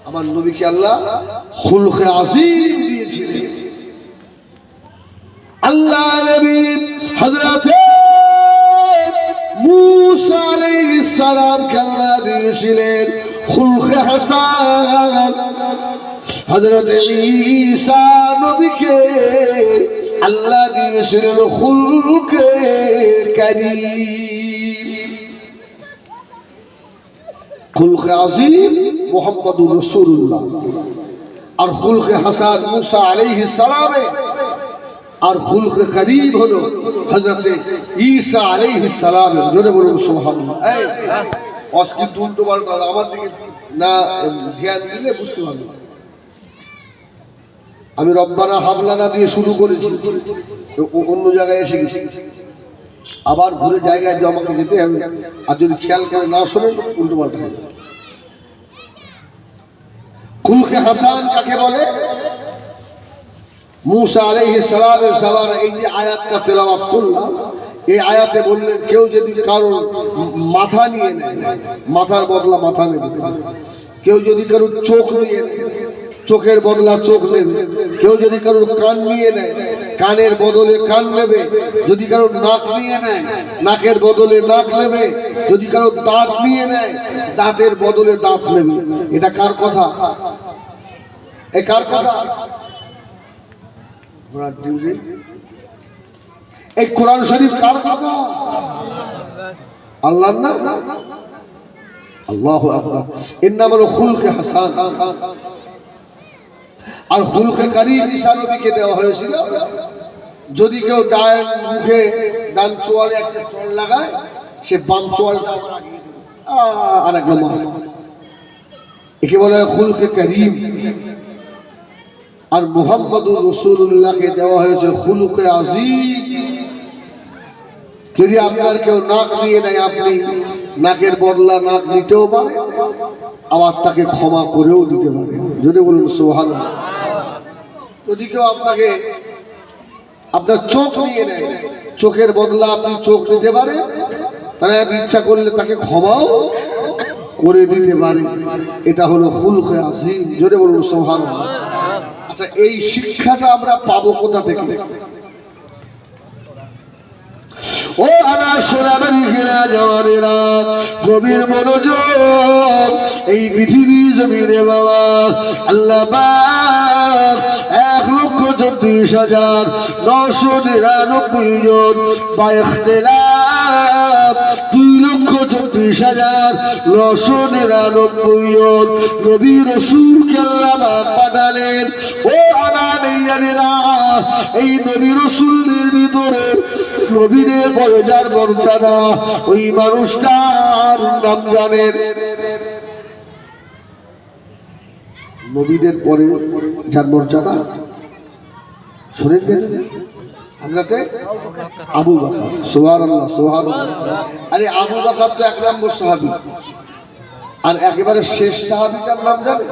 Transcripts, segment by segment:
আমার নবীকে আল্লাহ খুলকে আযীম দিয়েছিলেন। আল্লাহ নবী হযরত মূসা আলাইহিস সালামকে আল্লাহ দিয়েছিলেন খুলকে হাসান। হযরত ঈসা নবীকে আল্লাহ দিয়েছিলেন খুলকে কারীম। খুলকে আযীম মুহাম্মদুর রাসূলুল্লাহ, আর খুলকে হাসান মূসা আলাইহিস সালামে, আর খুলকে কারীম হলো হযরত ঈসা আলাইহিস সালাম। জোরে বলুন সুবহানাল্লাহ। এই অস্কিন উল্টো পাল্টা আমার দিকে না ধ্যান দিলে বুঝতে পারবে। আমি রব্বানা হাবলানা দিয়ে শুরু করেছি, অন্য জায়গায় এসে গেছি, আবার ঘুরে জায়গায় যে আমাকে যেতে হবে, আর যদি খেয়াল করে না শোনেন উল্টো পাল্টা হয়ে যাবে। খুলকে হাসান কাকে বলে? মূসা আলাইহিস সালামের সালার এই যে আয়াতটা তেলাওয়াত করলাম, এই আয়াতে বললেন কেউ যদি কারো মাথা নিয়ে নেয়, মাথার বদলা মাথা নেবে। কেউ যদি কারো চোখ নিয়ে নেয়, চোখের বদলা চোখ নেবে। কেউ যদি কারোর কান নিয়ে নেয়, কানের বদলে কান নেবে। যদি কারোর নাক নিয়ে নেয়, নাকের বদলে নাক নেবে। যদি কারোর দাঁত নিয়ে নেয়, দাঁতের বদলে দাঁত নেবে। এটা কার কথা? এ কার কথা? এই কোরআন শরীফ কার কথা? আল্লাহর না? আল্লাহু আকবার। এর নাম হলো খুলকে হাসান। আর খুলকে কারীম ঈসা নবীকে দেওয়া হয়েছিল। যদি কেউ ডান মুখে ডান চোয়ালে একটা চড় লাগায়, সে বাম চোয়ালটা আর এক নম্বর, একে বলা হয় খুলকে কারীম। আর মুহাম্মদুর রাসূলুল্লাহকে দেওয়া হয়েছে খুলকে আযীম। যদি আপনার কেউ নাক নিয়ে নেয়, আপনি নাকের বদলা নাক নিতেও পারে, আবার তাকে ক্ষমা করেও দিতে পারে। যদি বলুন সুবহানাল্লাহ। যদি কেউ আপনাকে আপনার চোখ নিয়ে নেয়, চোখের বদলা আপনি চোখ নিতে পারেন, তারা ইচ্ছা করলে তাকে ক্ষমাও করে দিতে পারে। এটা হলো খুলকে আযীম। যদি বলুন সুবহানাল্লাহ। আচ্ছা, এই শিক্ষাটা আমরা পাবো কোথা থেকে? ও আমার সোনাবাড়ি ঘেরা জওয়ানেরা, গভীর মনোযোগ। এই পৃথিবী জমিনে বাবা আল্লাহ পাক 1,34,999 জন বা ইখতিলাফ 2,34,999 জন নবী রাসূলকে আল্লাহ পাক পাঠালেন। ও আমার জানেরা, এই নবী রাসূলের ভিতরে নবীদের পরে যার মর্যাদা, ওই মানুষটার নাম জানেন? নবীদের পরে যার মর্যাদা শুনেন হযরত আবু বকর। সুবহানাল্লাহ সুবহানাল্লাহ। আরে আবু বকর তো 1 নম্বর সাহাবী, আর একেবারে শেষ সাহাবীটার নাম জানে?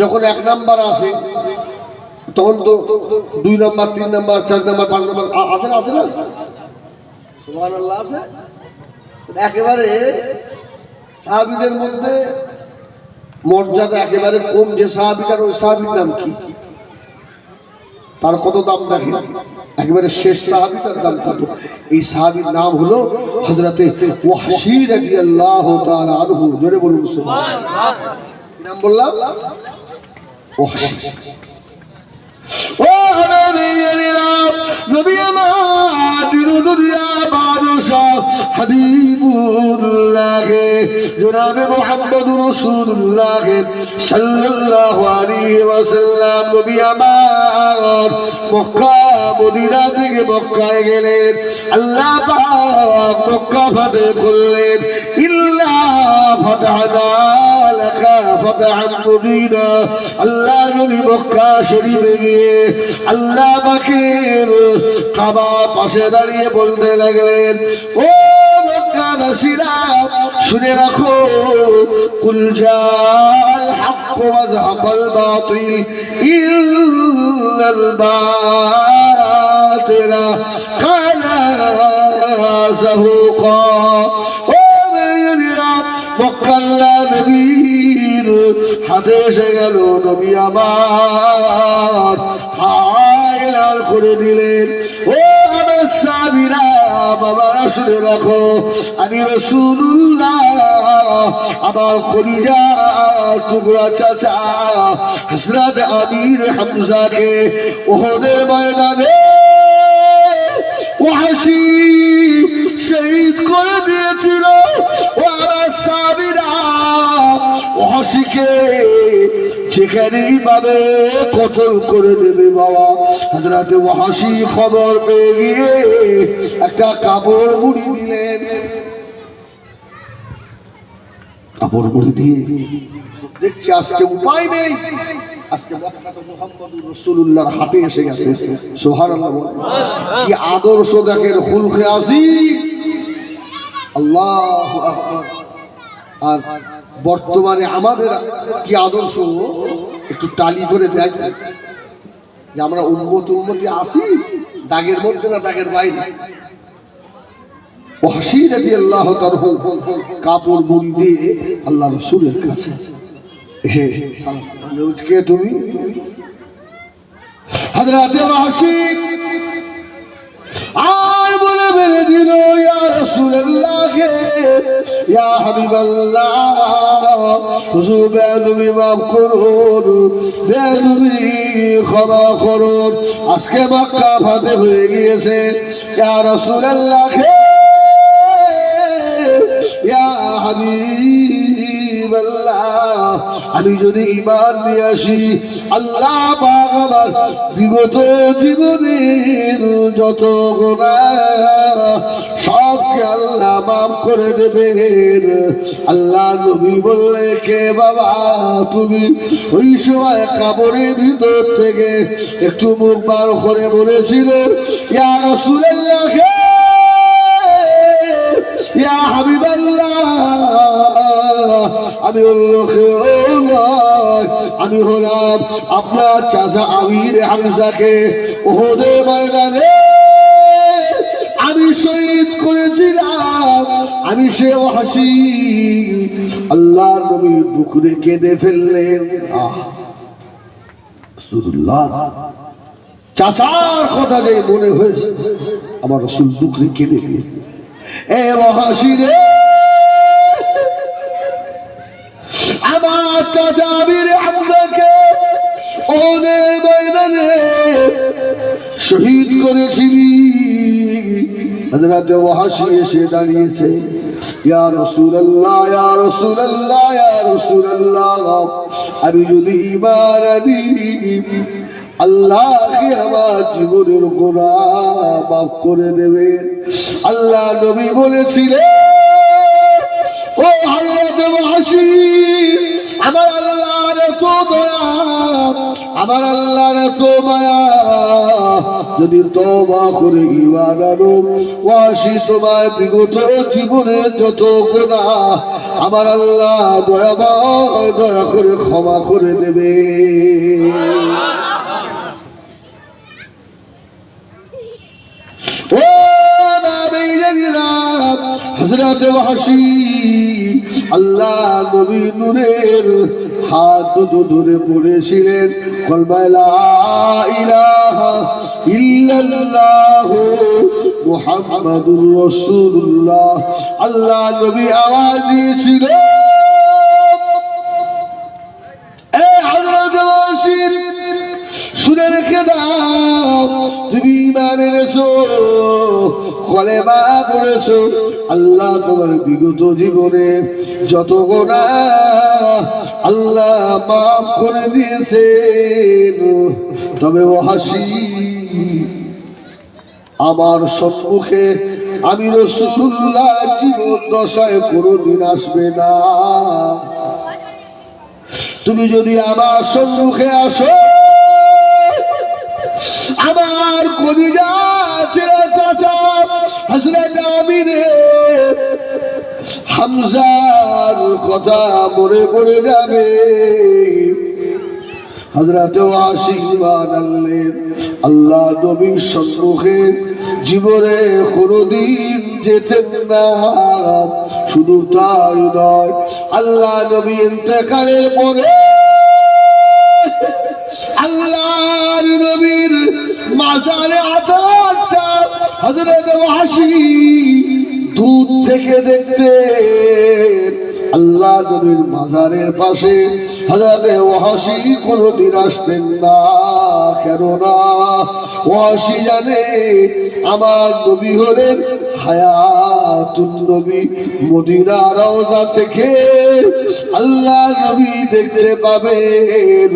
যখন 1 নাম্বার আসে তখন তো 2 নাম্বার 3 নাম্বার 4 নাম্বার 5 নাম্বার আসে না? আসে না? সুবহানাল্লাহ আছে। একেবারে সাহাবীদের মধ্যে মর্যাদা একেবারে কম যে সাহাবীটার, ওই সাহাবীর নাম কি? তার কত দাম দেখেন? একেবারে শেষ সাহাবীটার দাম কত? এই সাহাবীর নাম হলো হযরতে ওয়াহশী রাদিয়াল্লাহু তাআলা আনহু। জোরে বলুন সুবহানাল্লাহ। কি নাম বললাম? ওয়াহশী। ও নবী আমার দিনুদুনিয়া বাদশাহ হাবিবুল্লাহ জনাবে মুহাম্মদুর রাসূলুল্লাহ সাল্লাল্লাহু আলাইহি ওয়াসাল্লাম নবী আমার মক্কা মদিনা থেকে মক্কায় গেলেন। আল্লাহ পাক মক্কা ফাতহ করলেন। ইল্লা ফাতহানা লাকা ফাতহান মুবিনা। আল্লাহ নবী মক্কা শরীফে গিয়ে আল্লাহ পাকের কাবা পাশে দাঁড়িয়ে বলতে লাগলেন, ও মক্কাবাসীরা শুনে রাখো, কুল জাআল হক ওয়া যাহাকাল বাতিল ইল্লাল বাতিলা কানা যাহুকা। ও মেয়েরা, মক্কা আল্লাহ নবীর হাতে এসে গেল। নবী আমার হায় করে দিলেন। ও আমার সাহাবীরা, বাবারা শুনে রাখো, আমি রাসূলুল্লাহ আমার খলিজা টুকরা চাচা হযরত আমির হামজাকে উহুদের ময়দানে ওয়াহশী শহীদ করে দিয়েছিল। ও আমার সাহাবীরা, ওয়াহশীকে যেখানেই পাবে কতল করে দেবে বাবা। হযরত ওয়াহশী খবর পেয়ে গিয়ে একটা কাপড় মুড়ি দিলেন। কাপড় মুড়ি দিয়ে দেখছি আজকে উপায় নেই, আজকে মুহাম্মদুর রাসূলুল্লাহর হাতে এসে গেছে। সুবহানাল্লাহ। কি আদর্শ দেখেন, খুলকে আজিম, আল্লাহু আকবার। আর বর্তমানে আমাদের কি আদর্শ, একটু টালি করে দেখ যে আমরা উম্মতি আসি দাগের মধ্যে না দাগের বাইরে। ওয়াহশী রাদিয়াল্লাহু তাআলা কাপড় মুড়ি দিয়ে আল্লাহ রাসূলের কাছে এসে সালাম করলেন। কে তুমি? হযরত ওয়াহশী আর বলে বেড়ে দিল, ইয়া রাসূলুল্লাহ, ইয়া হাবিবাল্লাহ, হুজুর বেয়াদবি মাফ করুন, বেয়াদবি ক্ষমা করুন, আজকে মক্কা ফাতে হয়ে গিয়েছে। ইয়া রাসূলুল্লাহ, ইয়া হাবিবাল্লাহ, আমি যদি ঈমান নিয়ে আসি, আল্লাহ পাক আমার বিগত জীবনের যত গুনাহ সবকে আল্লাহ মাফ করে দেবেন। আল্লাহ নবী বললে, কে বাবা তুমি? ওই সময় কাপড়ের ভিতর থেকে একটু মুখ বার করে বলেছিল, ইয়া রাসূলুল্লাহ, ইয়া হাবিবাল্লাহ, আমি অন্য কেউ নয়, আমি হলাম আপনার চাচা আমির হামজাকে উহুদের ময়দানে আমি শহীদ করেছিলাম, আমি সে ওয়াহশী। আল্লাহর নবী বুকুরে কেঁদে ফেললেন। রাসূলুল্লাহ চাচার কথা যে মনে হয়েছে, আমার রাসূল বুকুরে কেঁদে দিলেন। এ ওয়াহশী রে, আমার চাচা আমির হামজাকে ওদের ময়দানে শহীদ করেছিলি। হযরত ওয়াহশী এসে দাঁড়িয়েছে, ইয়া রাসূলুল্লাহ, ইয়া রাসূলুল্লাহ, ইয়া রাসূলুল্লাহ, আমি যদি ঈমান আনি, আল্লাহকে আমার জীবনের গুনাহ মাফ করে দেবেন। আল্লাহ নবী বলেছিলেন, ও হযরত ওয়াহশী, আমার আল্লাহর এত দয়া, আমার আল্লাহর এত মায়া, যদি তওবা করে ঈমান আনো, ওয়াহশী তোমার বিগত জীবনের যত গুনাহ আমার আল্লাহ দয়াময় দয়া করে ক্ষমা করে দেবে। ও হযরত ওয়াহশী আল্লাহ নবী নূরের হাত ধরে পড়েছিলেন, কলমা লা ইলাহা ইল্লাল্লাহ মুহাম্মাদুর রাসূলুল্লাহ। আল্লাহ নবী আওয়াজ দিয়েছিল, এ হযরত ওয়াহশী, শুনে রেখে দাও, তুমি ঈমান এনেছো, কলেমা পড়েছো, আল্লাহ তোমার বিগত জীবনে যত গুনাহ আল্লাহ মাফ করে দিয়েছেন। তবে ওয়াহশী, আমার সম্মুখে আমি রাসূলুল্লাহ জীবন দশায় কোনোদিন আসবে না। তুমি যদি আমার সম্মুখে আসো, আমার কলিজা ছেড়ে চাচা হযরত আমির হামজার কথা মনে পড়ে যাবে। হযরত ওয়াহশী ঈমান আনলেন, আল্লাহ নবীর সম্মুখে জীবনে কোনোদিন যেতেন না। শুধু তাই নয়, আল্লাহ নবী ইন্তেকালের পরে আল্লাহর নবীর মাজারে আদারটা হযরত ওয়াহশী দূর থেকে দেখতে আল্লাহ নবীর মাজারের পাশে হযরত ওয়াহশী কোনদিন আসতেন না। কেননা ওয়াহশী জানে আমার নবী হলেন হায়াতুন নবী, মদিনা রওজা থেকে আল্লাহ নবী দেখতে পাবেন।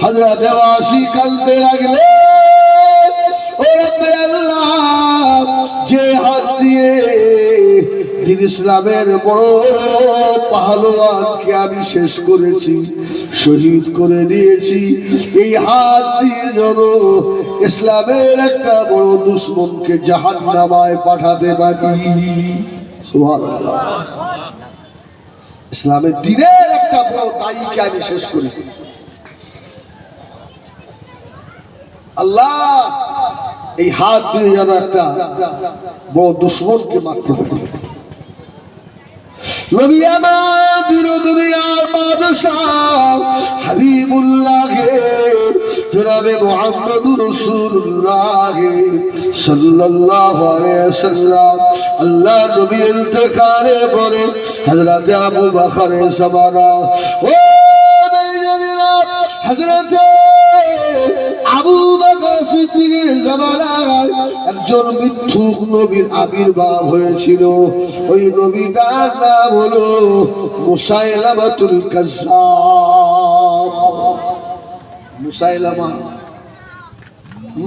হযরত ওয়াহশী কাঁদতে লাগলেন, ও রব্বে আল্লাহ, যে হাত দিয়ে দিন ইসলামের বড় পাহলোয়ানকে আমি শেষ করেছি, শহীদ করে দিয়েছি, এই হাত দিয়ে যেন ইসলামের একটা বড় দুশমনকে জাহান্নামায় পাঠাতে পারি। সুবহানাল্লাহ। ইসলামের দ্বীনের একটা বড় দায়ীকে আমি শেষ করেছি। আল্লাহ এই হাত দিয়ে যেন একটা বড় দুশমনকে মারতে পারি। নবী আমার দুনিয়ার বাদশাহ হাবিবুল্লাহ জনাবে মুহাম্মদুর রাসূলুল্লাহ সাল্লাল্লাহু আলাইহি ওয়াসাল্লাম আল্লাহ নবী ইন্তেকালের পরে হযরত আবু বকরের জামানা, ও ভাইজানেরা, হযরত আবু বকর সিদ্দিকের জামানায় একজন মিথ্যুক নবীর আবির্ভাব হয়েছিল। ওই নবীটার নাম হলো মুসাইলামাতুল কাজ্জাব। মুসাইলামা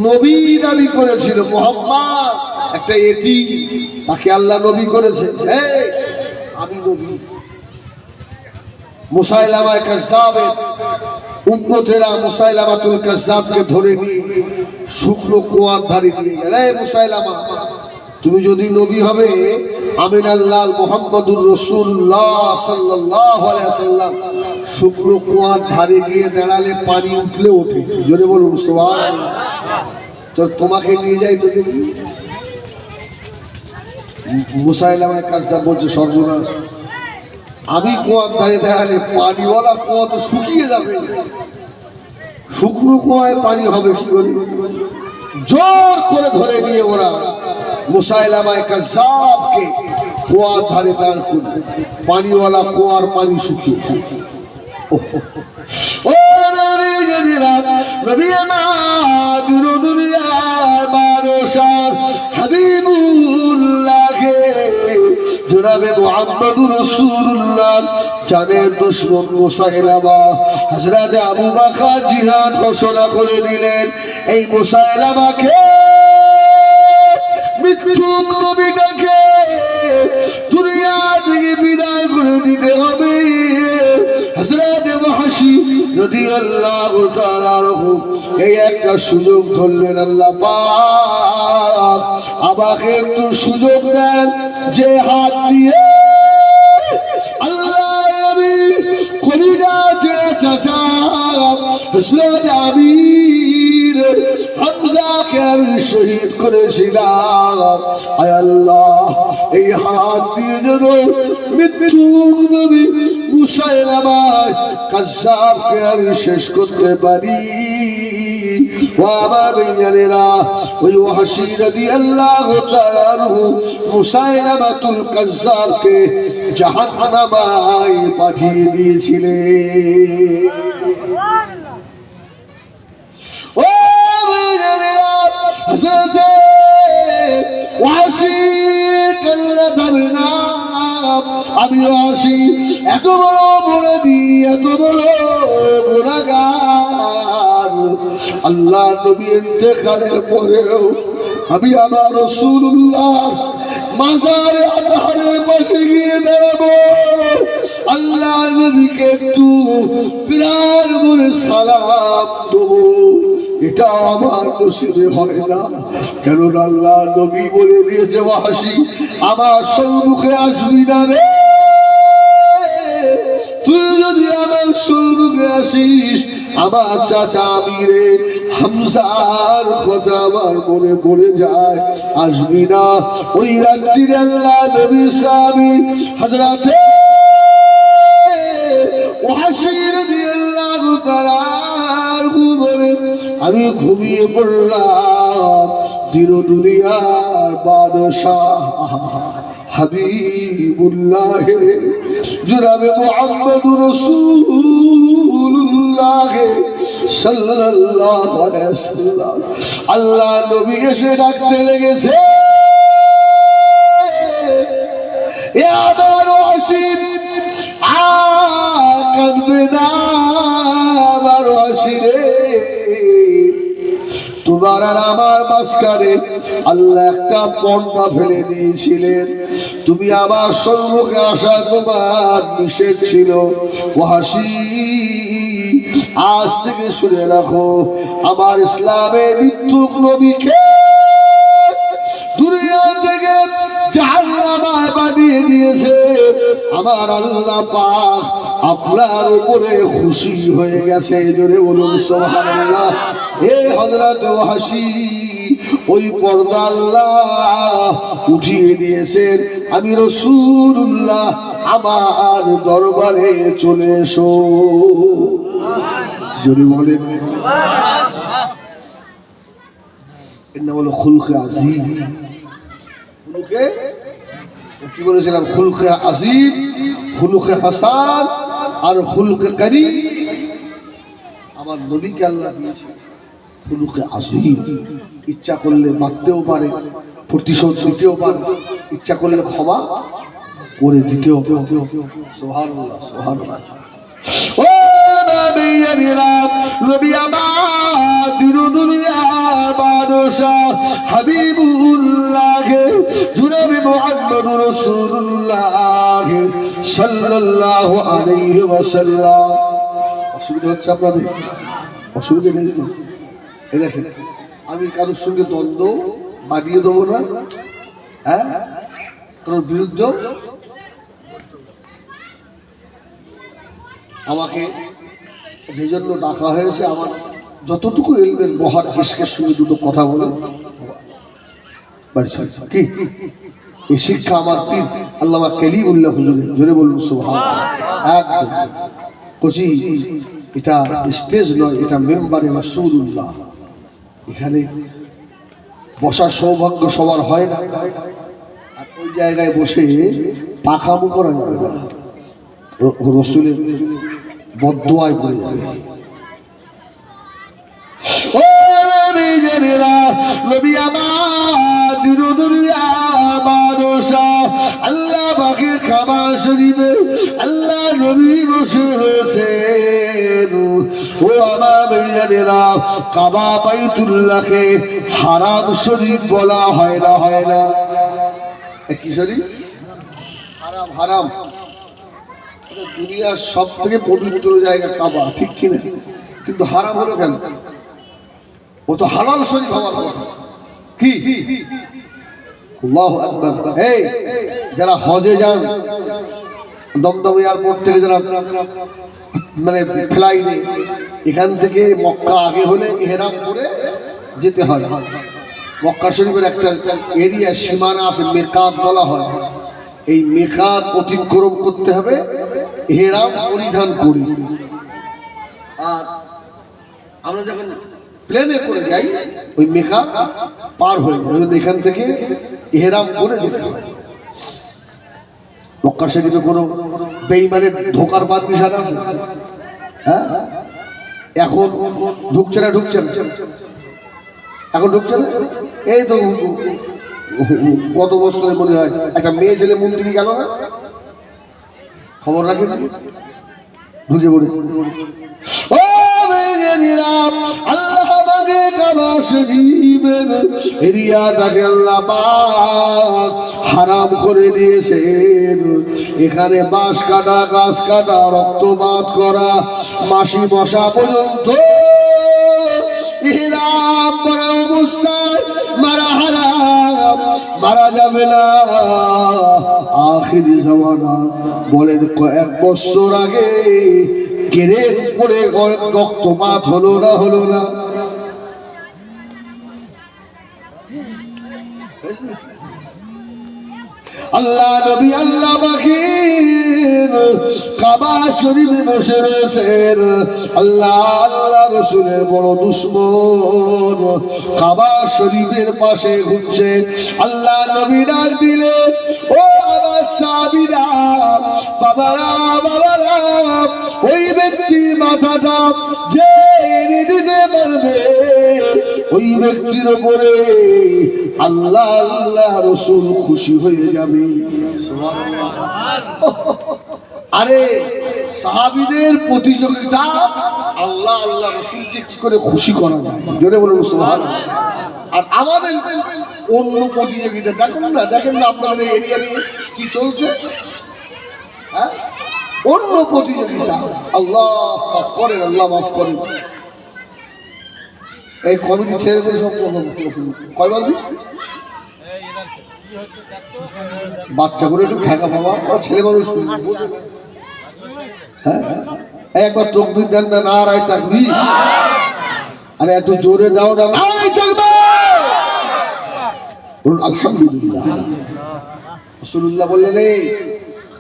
নবী দাবি করেছিল, মুহাম্মদ একটা এতিম, তাকে আল্লাহ নবী করেছে, আমি নবী। মুসাইলামা কাজ্জাবের উম্মতেরা মুসাইলামাতুল কাজ্জাবকে ধরে নিয়ে শুকনো কুয়ার ধারে নিয়ে গেল। মুসাইলামা, তুমি যদি নবী হবে, আমিনাল্লাহ মুহাম্মদুর রাসূলুল্লাহ সাল্লাল্লাহু আলাইহি ওয়াসাল্লাম শুকনো কুয়ার ধারে গিয়ে দাঁড়ালে পানি উঠলে ওঠে, জোরে বলুন সুবহানাল্লাহ। তো তোমাকে নিয়ে যাই তো দেখি। মুসাইলামা কাজ্জাব বলছে, সর্বনাশ, আমি কুয়ার ধারে দাঁড়ালে পানিওয়ালা কুয়া তো শুকিয়ে যাবে, শুকনো কুয়ায় পানি হবে কি করে? জোর করে ধরে নিয়ে ওরা মুসাইলামা কাজ্জাবকে কুয়ার ধারে দাঁড় করবে, পানিওয়ালা কুয়ার পানি শুকিয়ে। ও নবী আমার দুনিয়ার বাদশাহ হাবিবুল্লাহ জনাবে মুহাম্মদুর রাসূলুল্লাহ জানের দুশমন মুসাইলামা হযরত আবু বকর জিহাদ ঘোষণা করে দিলেন। এই মুসাইলামাকে মিথ্যুক নবীটাকে দুনিয়া থেকে বিদায় করে দিতে হবে। হযরত ওয়াহশী রাদিয়াল্লাহু তাআলা আনহু এই একটা সুযোগ ধরলেন, আল্লাহ পাক আমাকে একটু সুযোগ দেন, যে হাত দিয়ে আল্লাহ নবী কলিজা ছেড়ে চাচা হযরত আমির হামজাকে আমি শহীদ করেছিলাম, আয় আল্লাহ এই হাত দিয়ে যেন মৃত্যুক নবী মুসাইলামা কাজ্জাবকে আমি শেষ করতে পারি। ও আমার ভাইজানেরা, ওই ওয়াহশী রাদিয়াল্লাহু তাআলা আনহু মুসাইলামাতুল কাজ্জাবকে জাহান্নামায় পাঠিয়ে দিয়েছিলেন। ও ভাইজানেরা, হযরত ওয়াহশী কাল্লা যাবে না, আমি ওয়াহশী এত বড় অপরাধী, এত বড় গুনাহগার, আল্লাহ নবী ইন্তেকালের পরেও আমি আমার রাসূলুল্লাহ মাজারে আতহারের পাশে গিয়ে দাঁড়াবো, আল্লাহ নবীকে একটু বিরাট করে সালাম দেবো, এটা আমার নসিবে হয় না। কেননা আল্লাহ নবী বলে দিয়েছে, ওয়াহশী আমার সম্মুখে আসবি না রে, তুই যদি আমার সম্মুখে আসিস আমার চাচা আমিরে হামজার কথা আমার মনে পড়ে যায়, আসবি না। ওই রাত্রিরে আল্লাহ নবী সাহাবী হযরত ওয়াসি রাদিয়াল্লাহু তাআলা বলে আমি ঘুমিয়ে পড়লাম দিন দুনিয়ার বাদশাহ হাবিবুল্লাহ জনাবে মুহাম্মদুর রাসূলুল্লাহ সাল্লাল্লাহু আলাইহি ওয়াসাল্লাম আল্লাহ নবী এসে ডাকতে লেগেছে এ আমার ওয়াসি কাঁদবে না আমার ওয়াসি রে তোমার আর আমার মাঝখানে আল্লাহ একটা পর্দা ফেলে দিয়েছিলেন তুমি আমার সম্মুখে আসা তোমার নিষেধ ছিল ওয়াসি আজ থেকে শুনে রাখো আমার ইসলামে মিথ্যুক নবীকে দুনিয়া থেকে জাহান্নামে বানিয়ে দিয়েছে আমার আল্লাহ পাক আপনার উপরে খুশি হয়ে গেছে জোরে বলুন সুবহানাল্লাহ হে হযরত ওয়াসি ওই পর্দা আল্লাহ উঠিয়ে দিয়েছেন আমি রাসূলুল্লাহ আমার দরবারে চলে এসো জোরে বলেন সুবহানাল্লাহ ইন্না হলো খুলকে আজিম খুলকে কি বলেছিলাম খুলকে আজিম খুলকে হাসান আর খুলকে করিম আমার নবীকে আল্লাহ দিয়েছে খুলকে আজিম ইচ্ছা করলে মারতেও পারে প্রতিশোধ নিতেও পারে ইচ্ছা করলে ক্ষমা করে দিতেও পারে সুবহানাল্লাহ সুবহানাল্লাহ ও নবী নবী আমার দিন দুনিয়ার বাদশাহ হাবিবুল্লাহ জনাবে মুহাম্মদুর রাসূলুল্লাহ সাল্লাল্লাহু আলাইহি ওয়াসাল্লাম অসুবিধা হচ্ছে আপনাদের অসুবিধা নেই তো এই দেখেন আমি কারোর সঙ্গে দ্বন্দ্ব বাঁধিয়ে দেবো না হ্যাঁ কারোর বিরুদ্ধে আমাকে যে জন্য ডাকা হয়েছে আমার যতটুকু এলবেন বহার ইশকের সঙ্গে দুটো কথা বলে কি এই শিক্ষা আমার পীর আল্লামা কালিমুল্লাহ হুজুরের জোরে বলুন সুবহানাল্লাহ একদম কোচি এটা স্টেজ নয় এটা মেম্বারে রাসূলুল্লাহ এখানে বসার সৌভাগ্য সবার হয় না আর ওই জায়গায় বসে পাখামো করা যাবে না রাসূলের বদদুয়ায় পড়ে যাবে ও নবী জানেরা নবী আমার দিন দুনিয়ার বাদশাহ আল্লাহ পাকের কাবা শরীফে আল্লাহ নবী বসে রয়েছেন ও আমার জানেরা কাবা বাইতুল্লাহকে হারাম শরীফ বলা হয় না কি শরীফ হারাম হারাম দুনিয়ার সব থেকে পবিত্র জায়গা কাবা ঠিক কিনা কিন্তু হারাম হলো কেন ও তো হালাল শরীফ হওয়ার কথা কি আল্লাহু আকবার এই যারা হজে যান দমদম এয়ারপোর্ট থেকে যারা মানে ফ্লাইটে এখান থেকে মক্কা আগে হলে ইহরাম পরে যেতে হয় মক্কা শরীফের একটা এরিয়া সীমানা আছে মিরকাত বলা হয় এই মিরকাত অতিক্রম করতে হবে ইহরাম পরিধান করে আর আমরা যখন প্লেনে করে যাই ওই মিরকাত পার হয়ে যায় এখান থেকে ইহরাম করে যেতে হয় মক্কা শরীফে কোনো বেঈমানের ঢোকার বাদ নিষেধ আছে হ্যাঁ এখন ঢুকছে না এখন ঢুকছে না এই তো গত বছরে মনে হয় একটা মেয়ে ছেলে মন্ত্রী গেল না খবর রাখেন ঢুকে পড়েছে আল্লাহ হারাম করে দিয়েছেন এখানে বাঁশ কাটা গাছ কাটা রক্তপাত করা মাসি মশা পর্যন্ত ইহরাম করা অবস্থায় মারা হারাম মারা যাবে না আখিরি জামানা বলেন কয়েক বছর আগে কেরেন পড়ে রক্তপাত হলো না আল্লাহ নবী আল্লাহ পাখির কাবা শরীফে বসে রয়েছেন। আল্লাহ আল্লাহ রসুলের বড় দুশমন কাবা শরীফের পাশে ঘুরছে। আল্লাহ নবী ডাক দিলে, ও আমার সাহাবীরা, বাবারা বাবারা, ওই ব্যক্তির মাথাটা যে এনে দিতে পারবে ওই ব্যক্তির উপরে আল্লাহ আল্লাহ রসুল খুশি হয়ে যাবে। আরে সাহাবীদের প্রতিযোগিতা আল্লাহ আল্লাহ রসুলকে কি করে খুশি করা যায়, জোরে বলুন সুবহানাল্লাহ। আর আমাদের অন্য প্রতিযোগিতা দেখেন না আপনাদের এরিয়া নিয়ে কি চলছে, হ্যাঁ, অন্য প্রতিযোগিতা। আল্লাহ মাফ করেন, আল্লাহ মাফ করেন। এই কমিটি ছেড়ে সব কয় বলবি বাচ্চা করে একটু ঠেকা পাওয়া ছেলে মানুষ, হ্যাঁ একবার তকবীর দেন না, নারায়ে তাকবীর। আরে একটু জোরে দাও না, নারায়ে তাকবীর বলুন আলহামদুলিল্লাহ। রাসূলুল্লাহ বললেন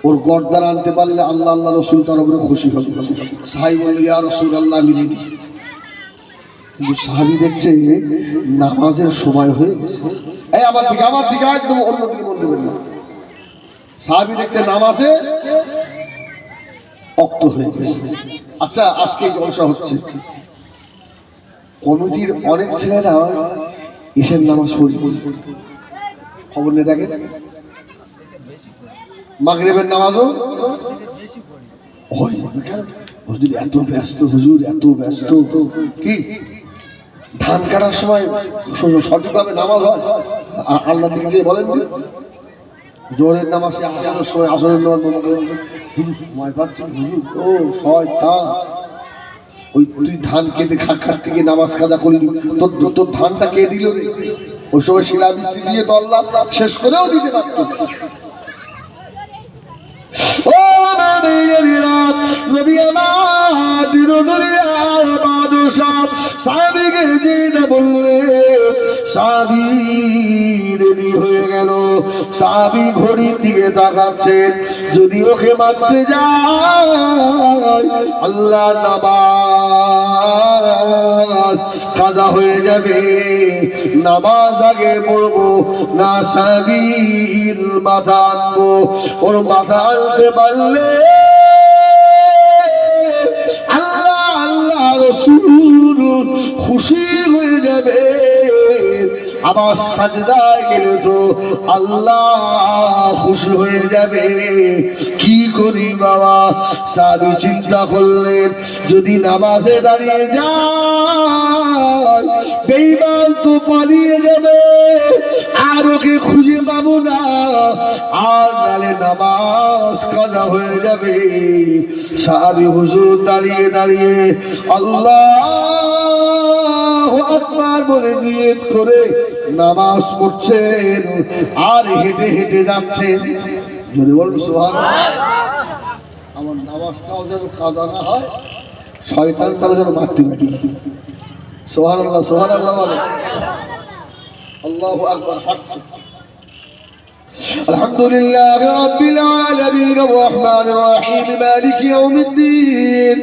ওর গর্দান আনতে পারলে আল্লাহ আল্লাহ রসুল তার উপরে খুশি হবে। সাহাবী বলল, ইয়া রাসূলুল্লাহ আমি রেডি। কিন্তু সাহাবী দেখছে নামাজের সময় হয়ে গেছে। এই আমার দিকে একদম অন্যদিকে মন দেবেন না। সাহাবী দেখছে নামাজে অক্ত হয়ে গেছে। আচ্ছা আজকে জলসা হচ্ছে, কমিটির অনেক ছেলেরা ঈশার নামাজ পড়ি, খবর নিয়ে দেখে মাগরিবের নামাজও হয়। হুজুর এত ব্যস্ত, হুজুর এত ব্যস্ত, কি ধান কাটার সময় সঠিকভাবে নামাজ হয়? আল্লাহ দিকে যে বলেন জোরের নামাজ, আসরের সময় আসরের নামাজ সময় পাচ্ছেন হুজুর, ও শয়তান, ওই তুই ধান কেটে খাট থেকে নামাজ কাজা করলি, তোর ধানটা কে দিল রে? ওই সময় শিলাবৃষ্টি দিয়ে তো আল্লাহ শেষ করেও দিতে পারত। ও নবী আমার দিনদুনিয়ার বাদশা সাহাবীকে যেটা বললে, সাহাবী রেডি হয়ে গেল। সাহাবী ঘড়ির দিকে তাকাচ্ছেন, যদি ওকে মারতে যায় আল্লাহ নামাজ কাজা হয়ে যাবে, নামাজ আগে পড়বো না সাহাবীর মাথা আনবো। ওর মাথা আনতে পারলে আল্লাহ আল্লাহ রসুল খুশি হয়ে যাবে। আবার সাজদায় গেলে তো আল্লাহ খুশি হয়ে যাবে। কি করি বাবা? সাধু চিন্তা করলেন, যদি নামাজে দাঁড়িয়ে যায় বেঈমান তো পালিয়ে যাবে, আর ওকে খুঁজে পাবো না, আর নালে নামাজ কাজা হয়ে যাবে। সাহাবী হুজুর দাঁড়িয়ে দাঁড়িয়ে আল্লাহু আকবার বলে নিয়ত করে নামাজ পড়ছেন আর হেঁটে হেঁটে যাচ্ছেন। যদি বলুন সুবহানাল্লাহ। আমার নামাজটাও যেন কাজা না হয়, শয়তানটাও যেন মারতে পারি। সুবহানাল্লাহ সুবহানাল্লাহ বলে আল্লাহু আকবার। হাঁটছে الحمد لله رب العالمين الرحمن الرحيم مالك يوم الدين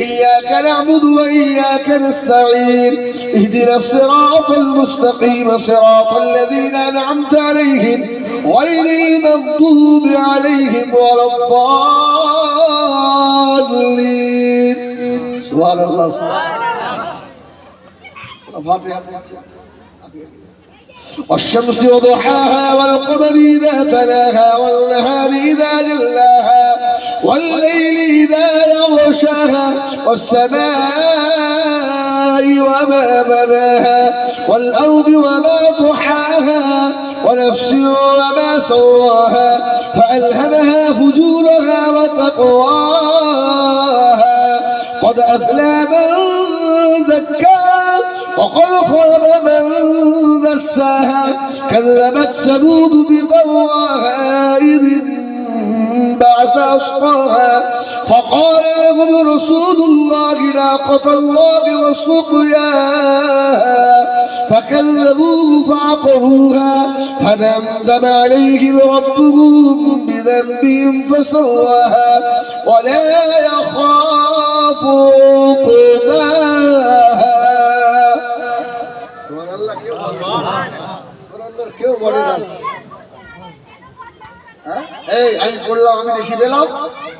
إياك نعبد وإياك نستعين اهدنا الصراط المستقيم صراط الذين أنعمت عليهم غير المغضوب عليهم ولا الضالين. سبحان الله. والشمس وضحاها والقمر إذا تلاها والنهار إذا جلاها والليل إذا يغشاها والسماء وما بناها والأرض وما طحاها ونفس وما سواها فألهمها فجورها وتقواها قد أفلى من زكاها وقد خاب من دساها كذبت ثمود بطغواها إذ انبعث أشقاها فقال لهم رسول الله ناقة الله وسقياها فكذبوه فعقروها فدمدم عليهم ربهم بذنبهم فسواها ولا يخاف عقباها কেউ বলে না এই আমি বললাম আমি দেখি পেলাম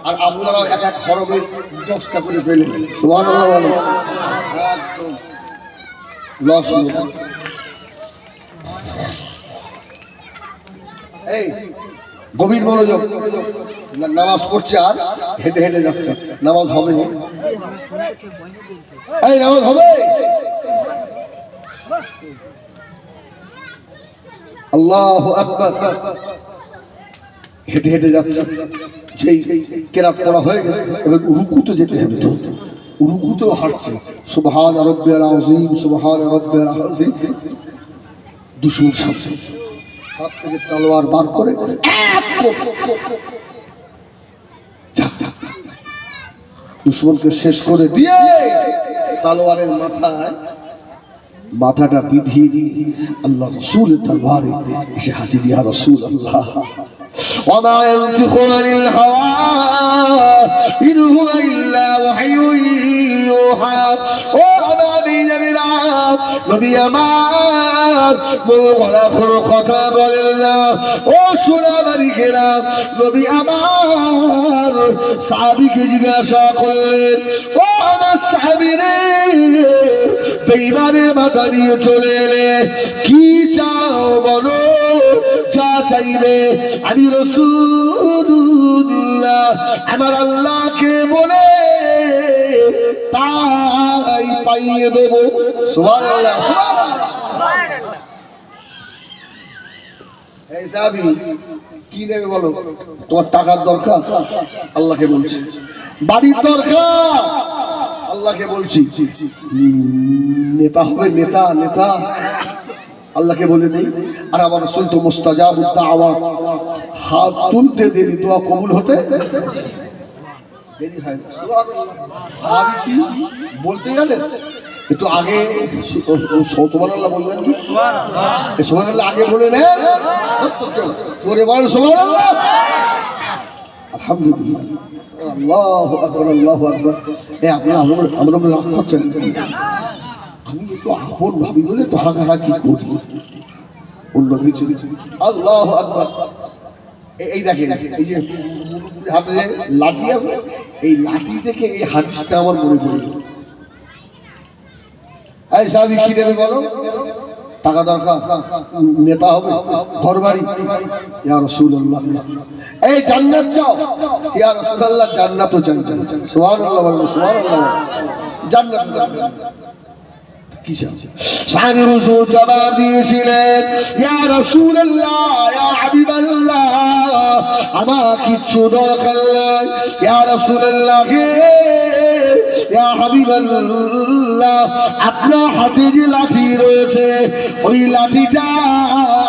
আর আপনারাও এক এক হরফে 10টা করে পেলেন সুবহানাল্লাহ বলো একদম লস এই গভীর মনোযোগ নামাজ পড়ছে আর হেঁটে হেঁটে যাচ্ছে নামাজ হবে এই নামাজ হবে আল্লাহু আকবার হেঁটে হেঁটে যাচ্ছে যেই কেরাত পড়া হয়ে গেছে এবার রুকুতে যেতে হবে তো রুকুতেও হাঁটছে সুবহান রাব্বিয়াল আযীম সুবহান রাব্বিয়াল আযীম দুশোর সাথে হাত থেকে তলোয়ার বার করে দুশমনকে শেষ করে দিয়ে তলোয়ারের মাথাটা বিধিয়ে দিয়ে আল্লাহ রাসূলের দরবারে এসে হাজির ইয়া রাসূলুল্লাহ وما ينطق عن الهوى إن هو إلا وحي يوحى وما بين العام نبي আমার বলা কোনো কথা বলেন না ও সোনামারি কেরাম নবী আমার সাহাবীকে জিজ্ঞাসা করলেন ও আমার সাহাবী রে বেঈমানের মাথা দিয়ে চলে এলে কি চাও বলো যা চাইবে আমি রাসূলুল্লাহ আমার আল্লাহকে বলে তাই পাইয়ে দেব সুবহানাল্লাহ সুবহানাল্লাহ এই সাহাবী কি নেবে বলো তোমার টাকার দরকার আল্লাহকে বলছি বাড়ির দরকার আল্লাহকে বলছি নেতা হবে নেতা নেতা আল্লাহকে বলে দেই আর আমার রাসূল তো মুস্তাজাবুদ দাওয়াত হাত তুলতে দেরি দোয়া কবুল হতে দেরি হয় না সুবহানাল্লাহ সাহাবী কি বলতে গেলেন একটু আগে সুবহানাল্লাহ বললেন কি সুবহানাল্লাহ সুবহানাল্লাহ আগে বলে নেন তোরে বল সুবহানাল্লাহ আলহামদুলিল্লাহ আল্লাহু আকবার আল্লাহু আকবার এই আপনারা আমরা রাগ করছেন আমি একটু আপন ভাবি বলে তো হাঁকাহাঁকি করি অন্য কিছু আল্লাহু আকবার এই দেখেন এই যে হাতে যে লাঠি আছে এই লাঠি দেখে এই হাদিসটা আমার মনে পড়ে গেল এই সাহাবী কি দেবে বলো টাকা দরকার নেতা হবে ঘরবাড়ি ইয়া রাসূলুল্লাহ এই জান্নাত চাও ইয়া রাসূলুল্লাহ জান্নাতও চাই সুবহানাল্লাহ বলো সুবহানাল্লাহ জান্নাত কি চাও সাহাবী হুজুর জবাব দিয়েছিলেন ইয়া রাসূলুল্লাহ ইয়া হাবিবাল্লাহ আমার কিছু দরকার নাই ইয়া রাসূলুল্লাহ ইয়া হাবিবাল্লাহ আপনার হাতে যে লাঠি রয়েছে ওই লাঠিটা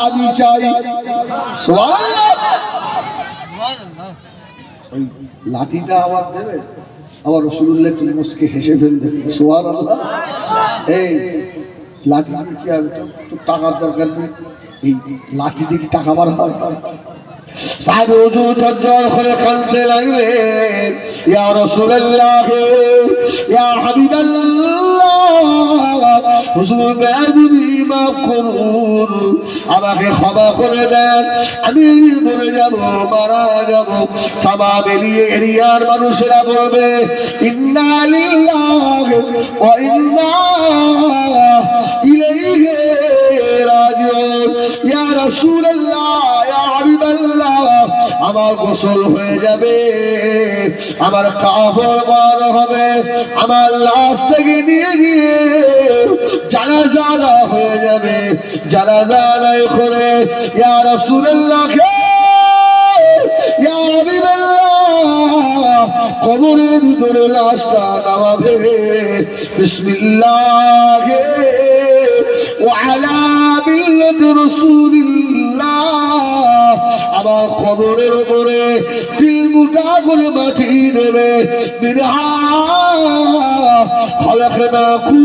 আমি চাই সুবহানাল্লাহ সুবহানাল্লাহ ওই লাঠিটা আমার দেবে আমার রাসূলুল্লাহ একটু মুস্কি হেসে ফেলবে সুবহানাল্লাহ এই লাঠি কি আর তো টাকার দরকার নেই এই লাঠি দিয়ে টাকা বার হয় সাহাবী হুজুর তরজর করে কাঁদতে লাগলেন ইয়া রাসূলুল্লাহ ইয়া হাবিবাল্লাহ হুজুর মেহেরবানি মাফ করুন আমাকে ক্ষমা করে দেন আমি মরে যাব মারা যাব তামাম এরিয়ার মানুষেরা বলবে ইন্না লিল্লাহি ওয়া ইন্না ইলাইহি রাজিউন ইয়া রাসূলুল্লাহ ইয়া হাবিবাল্লাহ আমার গোসল হয়ে যাবে আমার কাফন করা হবে আমার লাশ থেকে নিয়ে গিয়ে জানাজা হয়ে যাবে জানাজা আদায় করে ইয়া রাসূলুল্লাহ ইয়া হাবিবাল্লাহ কবরের ভিতরে লাশটা নামাবে বিসমিল্লাহ ওয়া আলা মিল্লাতি রাসূলিল্লাহ আমার কবরের উপরে 3 মুঠা করে মাটি দেবে। মিনহা খালাকনাকুম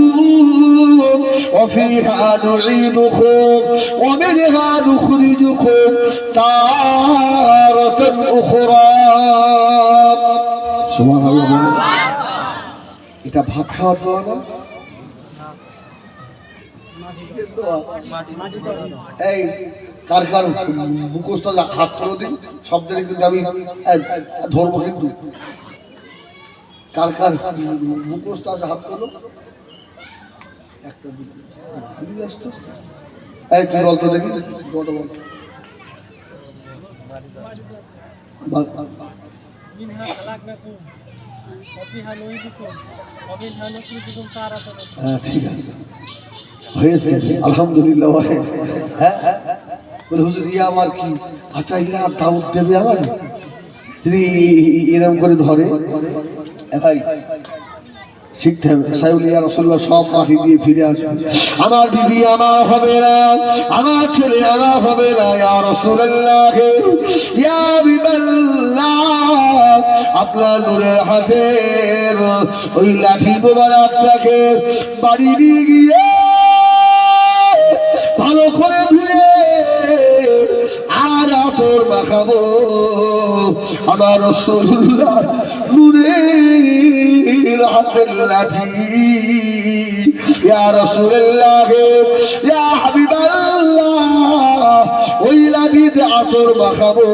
ওয়া ফিহা নুঈদুকুম ওয়া মিনহা নুখরিজুকুম তারাতান উখরা। সুবহানাল্লাহ। এটা ভাত খাওয়ার দোয়া না? এই কার কার মুখস্থ হাত তুলো দিন, শব্দের কিন্তু আমি ধরবো, কিন্তু কার কার মুখস্থ আছে হাত তুলো। একটা ব্যস্ত এই তুই বলতো দেখি, হ্যাঁ ঠিক আছে, হয়েছে আলহামদুলিল্লাহ। হ্যাঁ বলে হুজুর ইয়া আমার কি, আচ্ছা ইয়া দাউদ দেবে আমার যদি এরকম করে ধরে। ভাই শিখতে হবে, সাইউলিয়া রাসূলুল্লাহ সব মাটি দিয়ে ফিরে আসবে। আমার বিবি আমার হবে না, আমার ছেলে আমার হবে না, ইয়া রাসূলুল্লাহ ইয়া হাবিবাল্লাহ আপনার নূরের হাতের ওই লাঠি মোবারকটাকে বাড়ি নিয়ে গিয়ে ভালো করে ধুয়ে আর আতর মাখাবো। আমার রাসূলুল্লাহ নূরের হাতের লাঠি, ইয়া রাসূলুল্লাহ ইয়া হাবিবাল্লাহ ওই লাঠিতে আতর মাখাবো,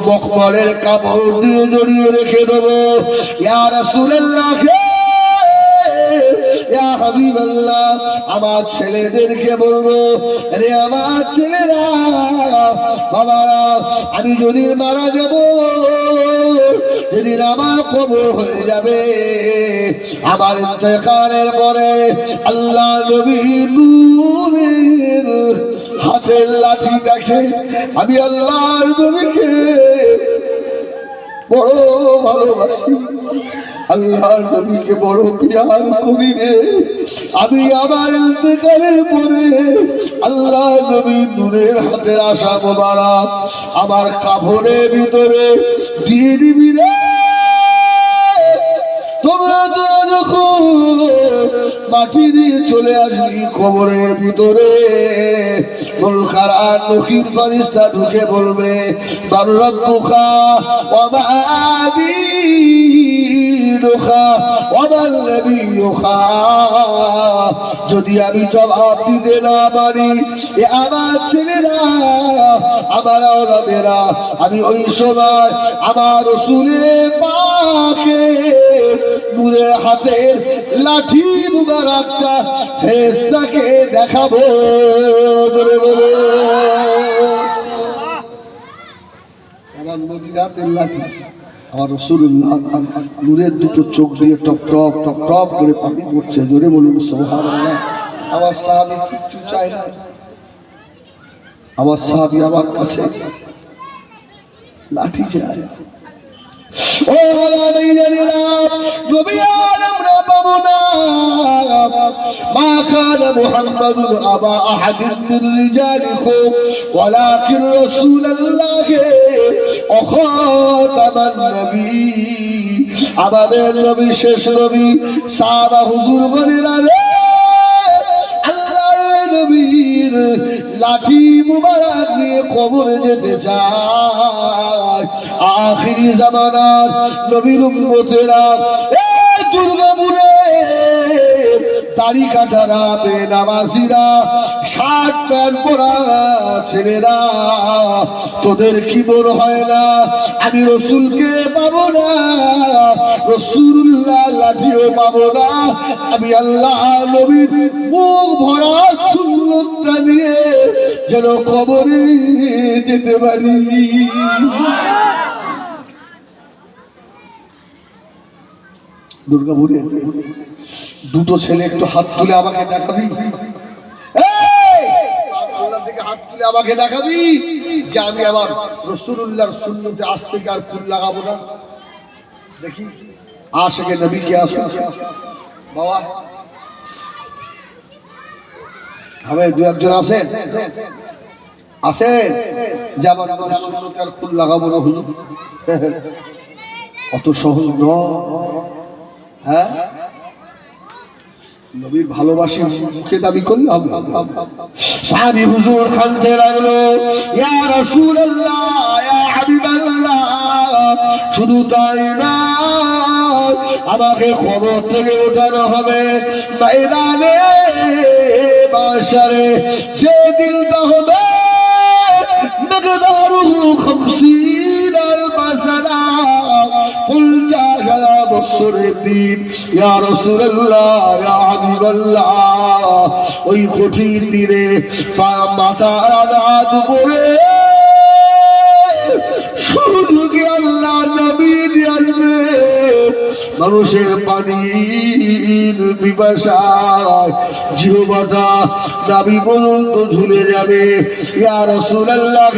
মখমলের কাপড় দিয়ে জড়িয়ে রেখে দেবো। ইয়া রাসূলুল্লাহ ইয়া হাবিবাল্লাহ আমার ছেলেদেরকে বলবো, রে আমার ছেলেরা বাবারা, আমি যদি মারা যাব, যেদিন আমার কবর হয়ে যাবে, আমার ইন্তেকালের পরে আল্লাহ নবীর নূরের হাতের লাঠিটাকে আমি আল্লাহর নবীকে বড় ভালোবাসি, আল্লাহর নবীকে বড় প্যার করি রে। আমি আমার ইন্তেকালের পরে আল্লাহ নবীর নূরের হাতের আশা মোবারক আমার কাফনের ভিতরে দিয়ে দিবি রে। তোমরা তো যখন মাটি দিয়ে চলে আসবি কবরের ভিতরে, মুনকার আর নকির ফেরেশতা ঢুকে বলবে মান রাব্বুকা ওয়া মা দীনুকা ওয়া মান নবিয়ুকা। যদি আমি জবাব দিতে না পারি, এ আমার ছেলেরা আমার আওলাদেরা, আমি ওই সময় আমার রাসূলের পাকের নূরের হাতের লাঠি মুবারকটা ফেরেশতাকে দেখাবো। ধরে বলো আমার নবীর হাতের লাঠি, আমার রাসূলুল্লাহ নূরের দুটো চোখ দিয়ে টপ টপ টপ টপ করে পানি পড়ছে। জোরে বলুন সুবহানাল্লাহ। আমার সাহাবী কিচ্ছু চায় না, আমার সাহাবী আমার কাছে লাঠি চায়। ও নবী আমরা পাবো না, মা কানা মুহাম্মাদুন আবা আহাদিন মিন রিজালিকুম ওয়ালাকিন রাসূলুল্লাহ ওয়া খাতামান নবী। আমাদের নবী শেষ নবী। সাহাবা হুজুর বলেন রে আল্লাহর নবীর লাঠি মুবারক নিয়ে কবরে যেতে চায়। আখিরি জামানার নবীর উম্মতেরা এই দুর্গাপুরে দাড়ি কাটারা বেনামাজিরা শার্ট প্যান্ট পরা ছেলেরা, তোদের কি মনে হয় না আমি রসুলকে পাবো না, রসুল্লাহ লাঠিও পাবো না, আমি আল্লাহ নবীর মুখ ভরা সুন্নতটা নিয়ে যেন কবরে যেতে পারি। দুর্গাপুরে দুটো ছেলে একটু হাত তুলে আমাকে দেখাবি, আল্লাহর দিকে হাত তুলে আমাকে দেখাবি যে আমি আমার রাসূলুল্লাহর সুন্নতে আজ থেকে আর ফুল লাগাবো না। দেখি আশিকে নবী কে আসো বাবা, হবে দু একজন আসেন আসেন। যে আমার নবীর সুন্নতে আর ফুল লাগাবো না হুজুর, অত সহজ নয়। হ্যাঁ, নবীর ভালোবাসি মুখে দাবি করলে হবে। সাহাবী হুজুর কাঁদতে লাগলো, ইয়া রাসূলুল্লাহ, ইয়া হাবিবাল্লাহ, শুধু তাই না, আমাকে কবর থেকে ওঠানো হবে ময়দানে মাশারে, যে দিলটা হবে মিকদারুহু 50,000 সানা, 50,000 বছরের দিন। ইয়া রাসূলুল্লাহ, ইয়া হাবিবাল্লাহ, ওই কঠিন দিনে মাথার আঘাত পড়ে সূর্যকে আল্লাহ নবী আসবে, মানুষের পানির পিপাসায় জিহ্বাটা নাভি পর্যন্ত ঝুলে যাবে। ইয়া রাসূলুল্লাহ,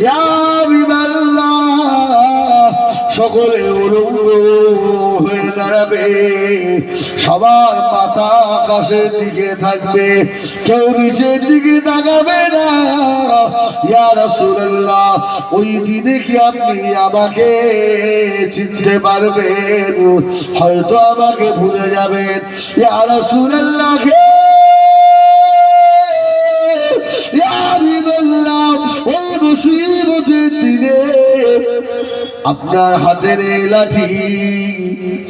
ইয়া হাবিবাল্লাহ, সকলে উলঙ্গ হয়ে দাঁড়াবে, সবার মাথা আকাশের দিকে থাকবে, কেউ নিচের দিকে তাকাবে না। ইয়া রাসূলুল্লাহ, ওই দিনে কি আপনি আমাকে চিনতে পারবেন? হয়তো আমাকে ভুলে যাবেন। ইয়া রাসূলুল্লাহ, ইয়া হাবিবাল্লাহ, ওই মুসিবতের দিনে আপনার হাতের এই লাঠি,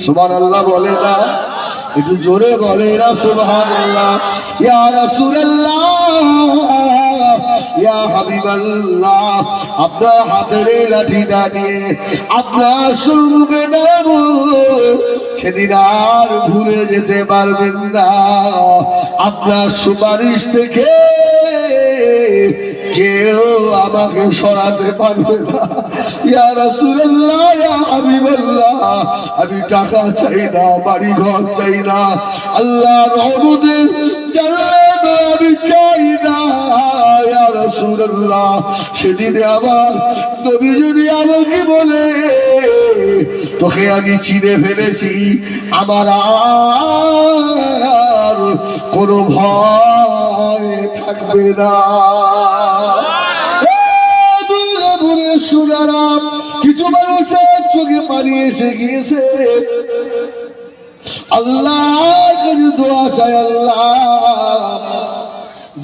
সুবহানাল্লাহ বলে না, একটু জোরে বলে না সুবহানাল্লাহ। ইয়া রাসূলুল্লাহ, ইয়া হাবিবাল্লাহ, আপনার হাতের এই লাঠিটা নিয়ে আপনার সম্মুখে দাঁড়াবো, সেদিন আর ভুলে যেতে পারবেন না। আপনার সুপারিশ থেকে কেউ আমাকে সরাতে পারবে না। ইয়া রাসূলুল্লাহ, ইয়া হাবিবাল্লাহ, আমি টাকা চাই না, বাড়ি ঘর চাই না, আল্লাহর রহমতের জান্নাত আমি চাই না। ইয়া রাসূলুল্লাহ, সেদিনে আমার নবী যদি আমাকে বলে, তোকে আমি চিনে ফেলেছি, আমার আর কোনো ভয় থাকবে না। কিছু মানুষের চোখে পানি এসে গিয়েছে, আল্লাহর কাছে দোয়া চাই, আল্লাহ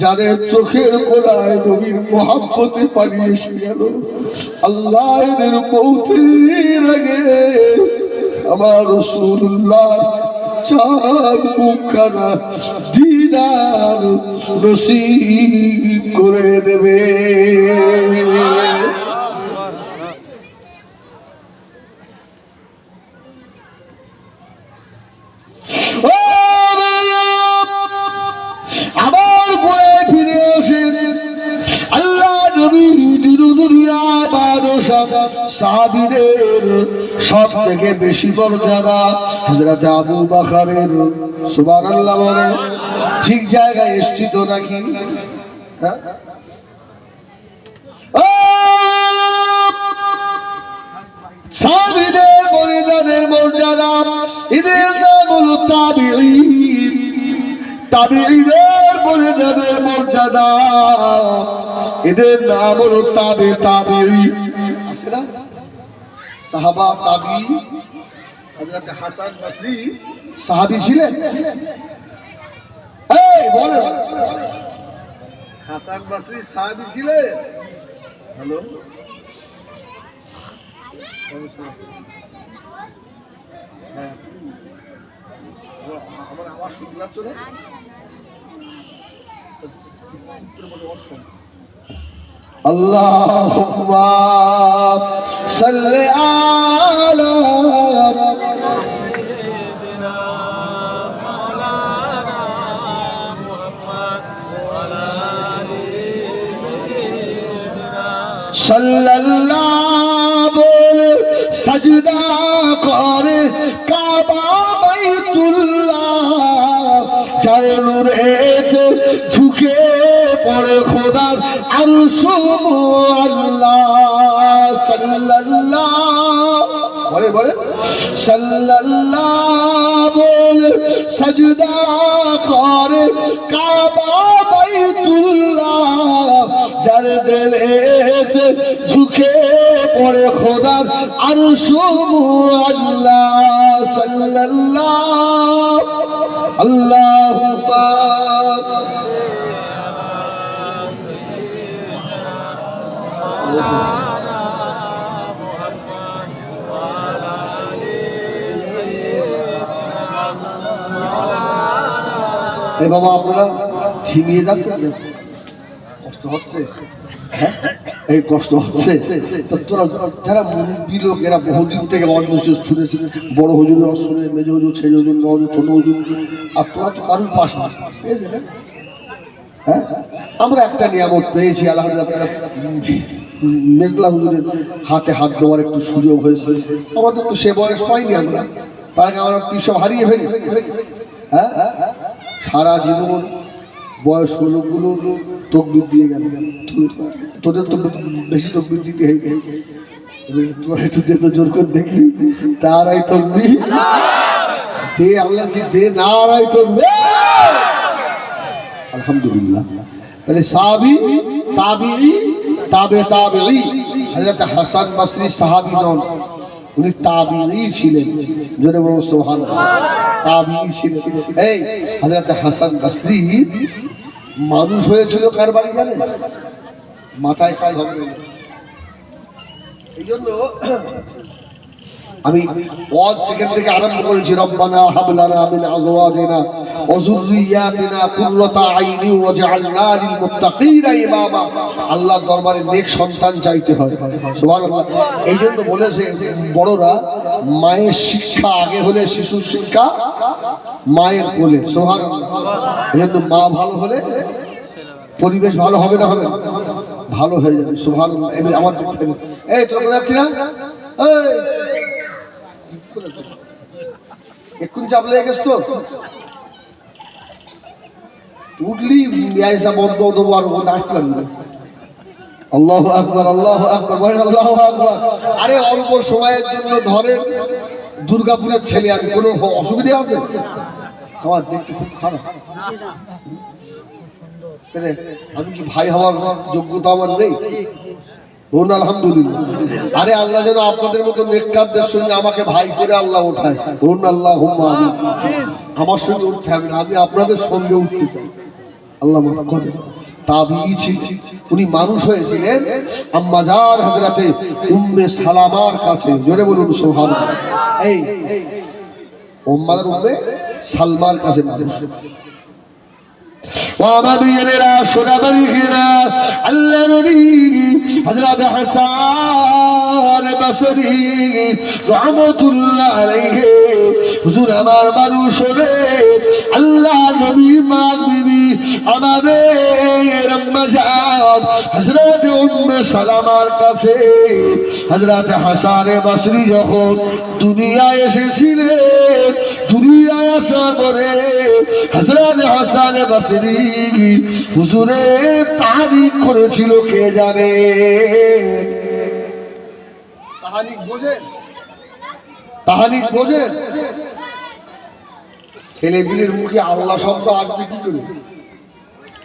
যাদের চোখের কোণায় নবীর মহব্বতে পানি এসে গেল, আল্লাহ এদের মৌতের আগে আমার রাসূলুল্লাহ চাঁদ মুখখানা দিদার নসিব করে দেবে। আবার ঘুরে ফিরে আসে আল্লাহ নবী সাহাবীদের সব থেকে বেশি মর্যাদা হযরত আবু বকরের, সুবহানাল্লাহ বলে। ঠিক জায়গায় এসেছি তো নাকি? হ্যাঁ, সাহাবীদের পরিজনের মর্যাদা, এদের নাম হলো তাবিঈন। তাবিঈদের পরিজনের মর্যাদা, এদের নাম হলো তাবিঈন। আছে না সাহাবা তাবি? হযরত হাসান বসরি সাহাবী ছিলেন। এই বলেন, হাসান বসরি সাহাবী ছিলেন? হ্যালো, হ্যাঁ, আমার আওয়াজ শুনতে পাচ্ছ না? আল্লাহুম্মা সাল্লি আলা সাইয়্যিদিনা মাওলানা মুহাম্মদ ওয়া আলা আলি সাইয়্যিদিনা সাল্লাল্লাহু সাজদা করে কাবা বাইতুল্লাহ, চায় নূরেতে ঝুঁকে পড়ে খোদার আরশ আল্লাহ। সাল্লাল্লাহু বলে বলে সাল্লাল্লাহু সাজদা করে কাবা বাইতুল্লাহ, যার দিলেতে ঝুঁকে পড়ে খোদার আরশ মুআল্লা সাল্লাল্লাহু আল্লাহু আকবার। এই বাবা আপনারা ঝিমিয়ে যাচ্ছেন, কষ্ট হচ্ছে? হ্যাঁ, এই কষ্ট হচ্ছে। তোরা যারা মুরব্বী লোক, এরা বহুদিন থেকে মানুষ শুনেছিল, বড় হুজুর শুনে, মেজ হুজুর, ছেলে হুজুর, হুজুর, ছোট হুজুর, আর তোরা তো কারুর পাস না, পেয়েছে না? হ্যাঁ, আমরা একটা নিয়ামত পেয়েছি আলহামদুলিল্লাহ, মেজলা হুজুরের হাতে হাত দেওয়ার একটু সুযোগ হয়েছে। আমাদের তো সে বয়স পাইনি, আমরা তার আগে আমরা পিছু হারিয়ে ফেলেছি। হ্যাঁ, সারা জীবন বয়স্ক লোকগুলো তকবির দিয়ে গেল, তোদের তো বেশি তকবির দিতে হয়ে গেল, তোরা একটু দে তো জোর করে দেখি, তারাই তকবির দে, আল্লাহ দে, নারাই তকবির। আলহামদুলিল্লাহ। তাহলে সাহাবী, তাবিঈ, তাবে তাবিঈ। হযরত হাসান বসরি সাহাবী নন, উনি তাবিঈ ছিলেন। জোরে বলুন সুবহানাল্লাহ। তাবিঈ ছিলেন। এই হযরত হাসান বসরি মানুষ হয়েছিল কার বাড়ি জানেন? মাথায় কাল হবে না। এই জন্য আমি ওয়াজ সেখান থেকে আরম্ভ করেছি, রব্বানা হাব লানা মিন আজওয়াজিনা ওয়া যুররিয়াতিনা কুররাতা আইনি ওয়াজআলনা লিল মুত্তাকিনা ইমামা। আল্লাহর দরবারে নেক সন্তান চাইতে হয়, সুবহানাল্লাহ। এই জন্য বলেছে বড়রা, মায়ের শিক্ষা আগে হলে শিশুর শিক্ষা মায়ের কোলে, সুবহানাল্লাহ। এই জন্য মা ভালো হলে পরিবেশ ভালো হবে না, হবে ভালো হয়ে যাবে, সুবহানাল্লাহ। এমনি আমার এই তোমরা যাচ্ছি না, এই এক্ষুনি চাপ লেগে গেছ তো, উঠলি আইসা বন্ধ দেবো আর বন্ধ আসতে পারবি না। আল্লাহু আকবার, আল্লাহু আকবার, বলেন আল্লাহু আকবার। আরে অল্প সময়ের জন্য ধরেন দুর্গাপুরের ছেলে, আমি কোনো অসুবিধা আছে? আমার দেখতে খুব খারাপ, আমি কি ভাই হওয়ার যোগ্যতা আমার নেই? বলুন আলহামদুলিল্লাহ। আরে আল্লাহ যেন আপনাদের মতো নেককারদের সঙ্গে আমাকে ভাই করে আল্লাহ ওঠায়। বলুন আল্লাহুম্মা আমিন। আমার সঙ্গে উঠতে হবে না, আমি আপনাদের সঙ্গে উঠতে চাই। আল্লাহ মাফ করেন। তাবিঈ ছিলেন, উনি মানুষ হয়েছিলেন আম্মাজান হযরতে উম্মে সালামার কাছে। জোরে বলুন সুবহানাল্লাহ। এই উম্মে সালমার কাছে মানুষ। وامامينا شرابينا الذي حضرت حسان بصري رحمة الله عليه হুজুর আমার মানুষ হলে আল্লাহ নবী পাক বিবি আমাদের আম্মা জান হযরত উম্মে সালামার কাছে হযরত হাসান বসরি যখন দুনিয়ায় এসেছিলেন, দুনিয়ায় আসার পরে হযরত হাসান বসরি হুজুরের তারিখ করেছিল কে জানে? তাহারিক বোঝেন? তাহারিক বোঝেন? ছেলেগুলির মুখে আল্লাহ শব্দ আসবে কি করে?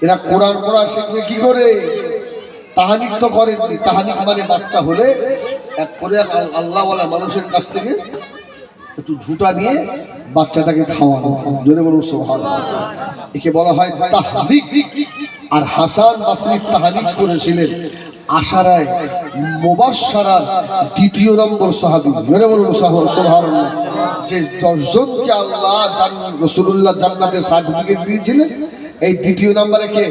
এরা কোরআন পড়া শিখবে কি করে? তাহানিক তো করেননি। তাহানিক মানে বাচ্চা হলে এক করে আল্লাহওয়ালা মানুষের কাছ থেকে একটু ঝুটা নিয়ে বাচ্চাটাকে খাওয়ানো। জোরে বলুন সুবহানাল্লাহ। একে বলা হয় তাহনিক। আর হাসান বসরি তাহনিক করেছিলেন আশারায় মুবাশশারার দ্বিতীয় নম্বর সাহাবী। জোরে বলুন সুবহানাল্লাহ। যে 10 জনকে আল্লাহ রাসূলুল্লাহ জান্নাতে সার্টিফিকেট দিয়েছিলেন, এই দ্বিতীয় নম্বরে কে?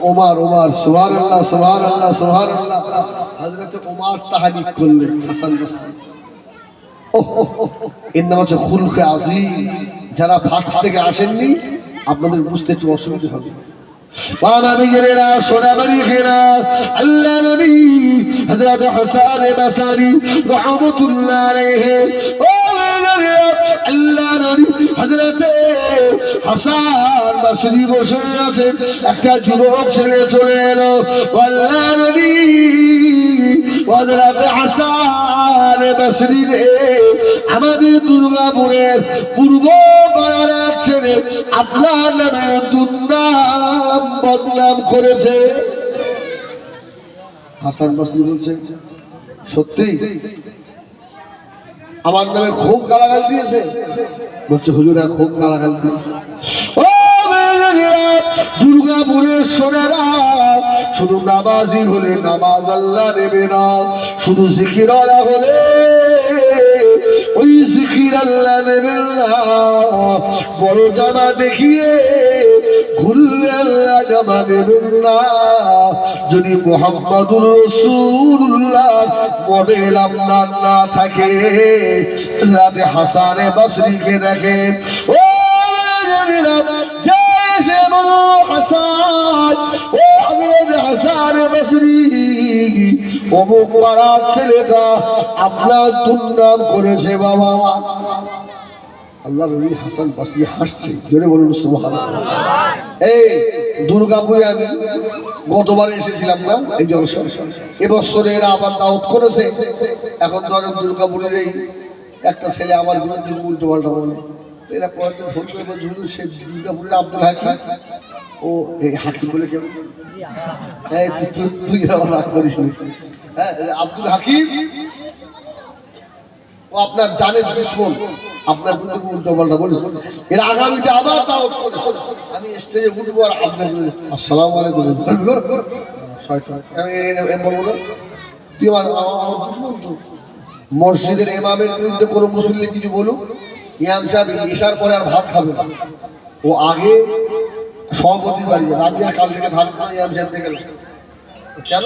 ওমর। ওমর সুবহানাল্লাহ, সুবহানাল্লাহ, সুবহানাল্লাহ। হযরত ওমর তাহনিক করলেন হাসান বসরি। এর নাম হচ্ছে খুলকে আযীম। যারা ফার্স্ট থেকে আসেননি আপনাদের বুঝতে একটু অসুবিধা হবে। وامامينا شرابينا الله نبي حضرت حسان بصري رحمة الله عليه আল্লাহ নবী হযরত হাসান বসরি বসে আছেন, একটা যুবক ছেলে চলে এলো। আল্লাহ নবী হযরত হাসান হাসান বসরি রে আমাদের দুর্গাপুরের পূর্ব পাড়ার ছেলে আপনার নামে দুর্নাম বদনাম করেছে। হাসান বসরি বলছে সত্যি আমার নামে খুব গালাগাল দিয়েছে? বলছে হুজুর খুব গালাগাল দিয়েছে। ও দুর্গাপুরের সোনারা শুধু নামাজি হলে নামাজ আল্লাহ নেবে না, শুধু জিকিরওয়ালা হলে ওই জিকির আল্লাহ নেবেন না। বড় জামা দেখিয়ে ঘুরলে আল্লাহ জামা নেবেন না। যদি মুহাম্মাদুর রাসূলুল্লাহ মডেল আপনার না থাকে, রাতে হাসানে বসরিকে দেখেন। ও ছেলেটা আপনার দুর্নাম করেছে বাবা। আল্লাহ নবী হাসান বসরি হাসছে, জোরে বলুন সুবহানাল্লাহ। এই দুর্গাপুরে আমি গতবারে এসেছিলাম না এই জলসা, এবছরে এরা আবার দাওয়াত করেছে। এখন ধরেন দুর্গাপুরের এই একটা ছেলে আমার বিরুদ্ধে উল্টো পাল্টা বলে, এরা পরের ফোন করে বলছে হুজুর সে দুর্গাপুরের আব্দুল হাকিম, ও এই হাকিম বলে কেউ তুই রাগ করিস না। হ্যাঁ আব্দুল হাকিম ও আপনার জানের দুশমন, আপনার বিরুদ্ধে উল্টো পাল্টা বলে। এর আগামীতে আবার দাওয়াত করেছে, আমি স্টেজে উঠবো আর আপনার আসসালামু আলাইকুম তুই আমার দুশমন তো। মসজিদের ইমামের বিরুদ্ধে কোনো মুসল্লি কিছু বলুক, ইমাম সাহেব ইশার পরে আর ভাত খাবে না, ও আগে সভাপতি বাড়ি যাবে। আমি আর কাল থেকে ভাত খাই ইমাম সাহেব থেকে কেন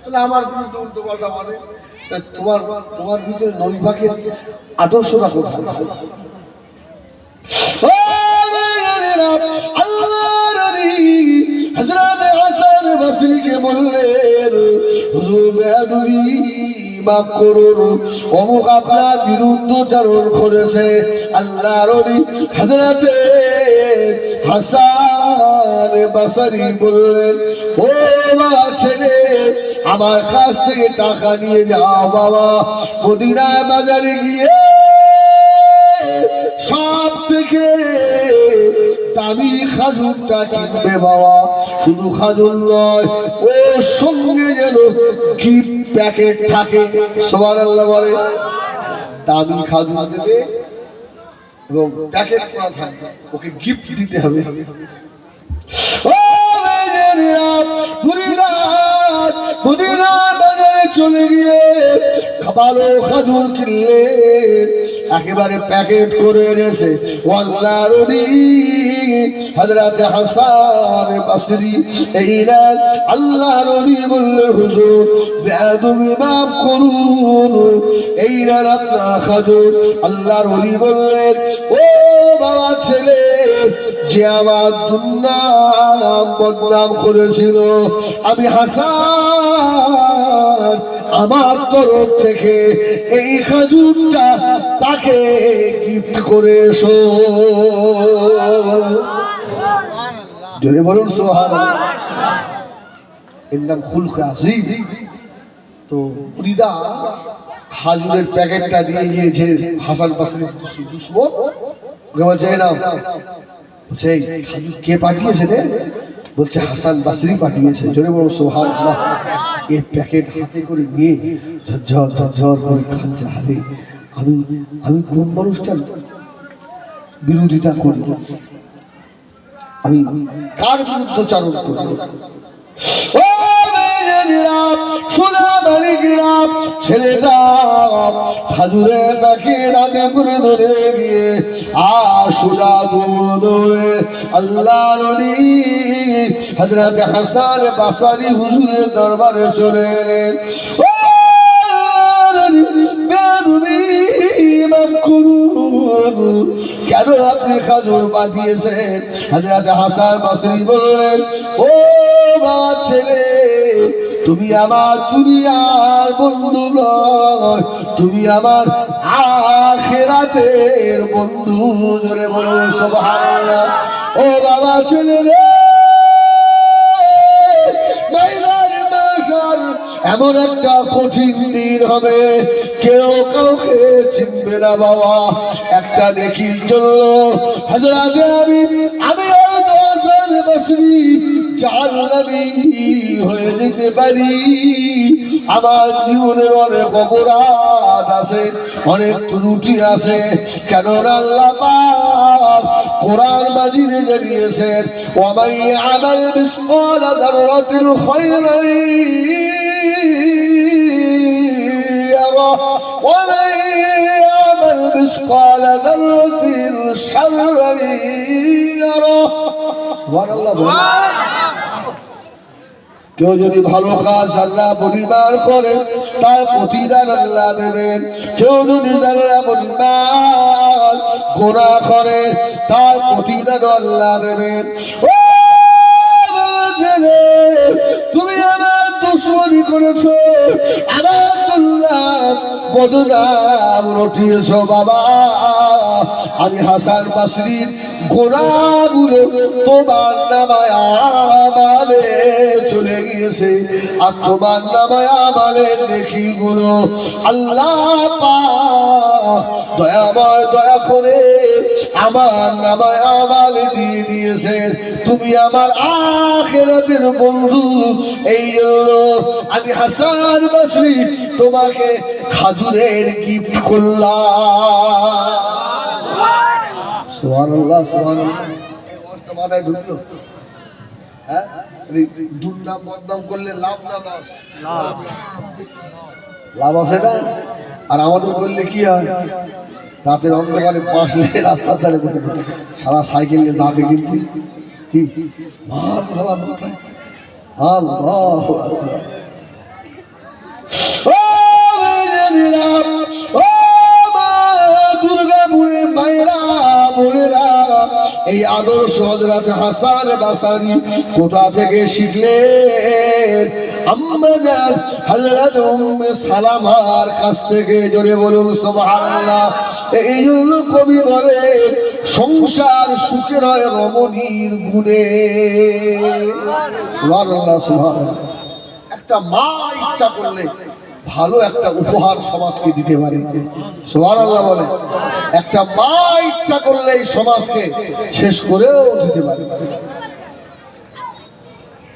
বলে আমার বিরুদ্ধে উল্টো পাল্টা বলে। তোমার তোমার ভিতরে নবী পাকের আদর্শটা কোথায়? হযরত হাসান বসরিকে বললেন হুজুর বেয়াদবি মাফ করুন, অমুক আপনার বিরুদ্ধচারণ করেছে। আল্লাহর ওলি হযরত হাসান বসরি বললেন ও বাবা ছেলে, আমার কাছ থেকে টাকা নিয়ে যাও বাবা, মদিনা বাজারে গিয়ে সব থেকে দামি খাজুরটা কিনবে বাবা। শুধু খাজুর নয়, ওর সঙ্গে যেন কি প্যাকেট থাকে, সুবহানাল্লাহ বলে। দামি খাজুর দেবে এবং প্যাকেট করা থাকবে, ওকে গিফট দিতে হবে। ও মদিনা বাজারে চলে গিয়ে ভালো খাজুর কিনলে একেবারে প্যাকেট করে এনেছে। আল্লাহর ওলি হযরত হাসান বসরি এই নেন। আল্লাহর ওলি বললেন হুজুর বেয়াদবি মাফ করুন, এই নেন আপনার খাজুর। আল্লাহর ওলি বললেন ও বাবা ছেলে, যে আমার দুর্নাম বদনাম করেছিল, আমি হাসান আমার তরফ থেকে এই খাজুরটা তাকে গিফট করে এসো। জোরে বলুন সুবহানাল্লাহ। এর নাম খুলকে আজিম। তো উরিদা খাজুরের প্যাকেটটা দিয়ে গিয়েছে হাসান বসরির দুশমন, বলছে না বলছে খাজুর কে পাঠিয়েছে রে? বলছে হাসান বসরি পাঠিয়েছে। জোরে বলুন সুবহানাল্লাহ। এই প্যাকেট হাতে করে নিয়ে ঝরঝর ঝরঝর করে খাচ্ছে। আরে আমি কোন মানুষটার বিরোধিতা করব, আমি কার বিরুদ্ধচারণ করব? ছেলেটা খাজুরে তাকে রাতে করে ধরে গিয়ে আর সোজা দৌড়ে আল্লাহর ওলি হযরত হাসান বসরি হুজুরের দরবারে চলে এলেন। কেন আপনি খাজুর পাঠিয়েছেন? হযরত হাসান বসরি বললেন ও বাবা ছেলে, তুমি আমার দুনিয়ার বন্ধু নয়, তুমি আমার আখিরাতের বন্ধু। জোরে বলুন সুবহানাল্লাহ। ও বাবা ছেলে রে, এমন একটা কঠিন দিন হবে কেউ কাউকে চিনবে না বাবা। একটা নেকির জন্য হযরত আমি হাসান বসরি জাহান্নামী হয়ে যেতে পারি। আমার জীবনের অনেক অপরাধ আছে, অনেক ত্রুটি আছে, কেননা আল্লাহ পাক কোরআন মাজিদে জানিয়েছেন ওয়া মান ইয়ামাল মিসকালা যাররাতিন খায়রান ইয়ারা ওয়া মান ইয়ামাল মিসকালা যাররাতিন শাররান ইয়ারা। সুবহানাল্লাহ। কেউ যদি ভালো কাজ আল্লাহ পরিবার করে তার প্রতিদান আল্লাহ দেবেন। কেউ যদি আল্লাহ পরিবার গুনাহ করে তার প্রতিদান আল্লাহ দেবেন। ও ছেলে, তুমি আমার দুশমনি করেছো, আমার আল্লাহ বদনাম রটিয়েছো বাবা। আমি হাসান বসরির গুনাহগুলো তোমার নামায় আমালে চলে গিয়েছে, আর তোমার নামায় আমালের নেকিগুলো আল্লাহ পাক দয়াময় দয়া করে আমার নামায় আমাল দিয়ে দিয়েছেন। তুমি আমার আখিরাতের বন্ধু, এই জন্য আমি হাসান বসরি তোমাকে খাজুরের গিফট করলাম। সুবহানাল্লাহ, সুবহানাল্লাহ। এই ওয়াজটা মাথায় ঢুকলো? হ্যাঁ, দুর্নাম বদনাম করলে লাভ না লস? লাভ আছে না? আর আমাদের করলে কি হয়? রাতের অন্ধকারে পাশলে রাস্তার ধারে বসে সারা সাইকেল নিয়ে যাবে, কিন্তু কি ভাব ভাবা মাথায় আল্লাহ। দুর্গাপুরের মায়েরা বোনেরা, এই আদর্শ হযরত হাসান বসরি কোথা থেকে শিখলেন? আম্মাজান হযরত উম্মে সালামার কাছ থেকে। জোরে বলুন সুবহানাল্লাহ। এই জন্য কবি বলে সংসার সুখের হয় রমণীর গুণে। সুবহানাল্লাহ, সুবহানাল্লাহ। একটা মা ইচ্ছা করলে ভালো একটা উপহার সমাজকে দিতে পারে। সুবহানাল্লাহ বলে। একটা মা ইচ্ছা করলে এই সমাজকে শেষ করেও দিতে পারে।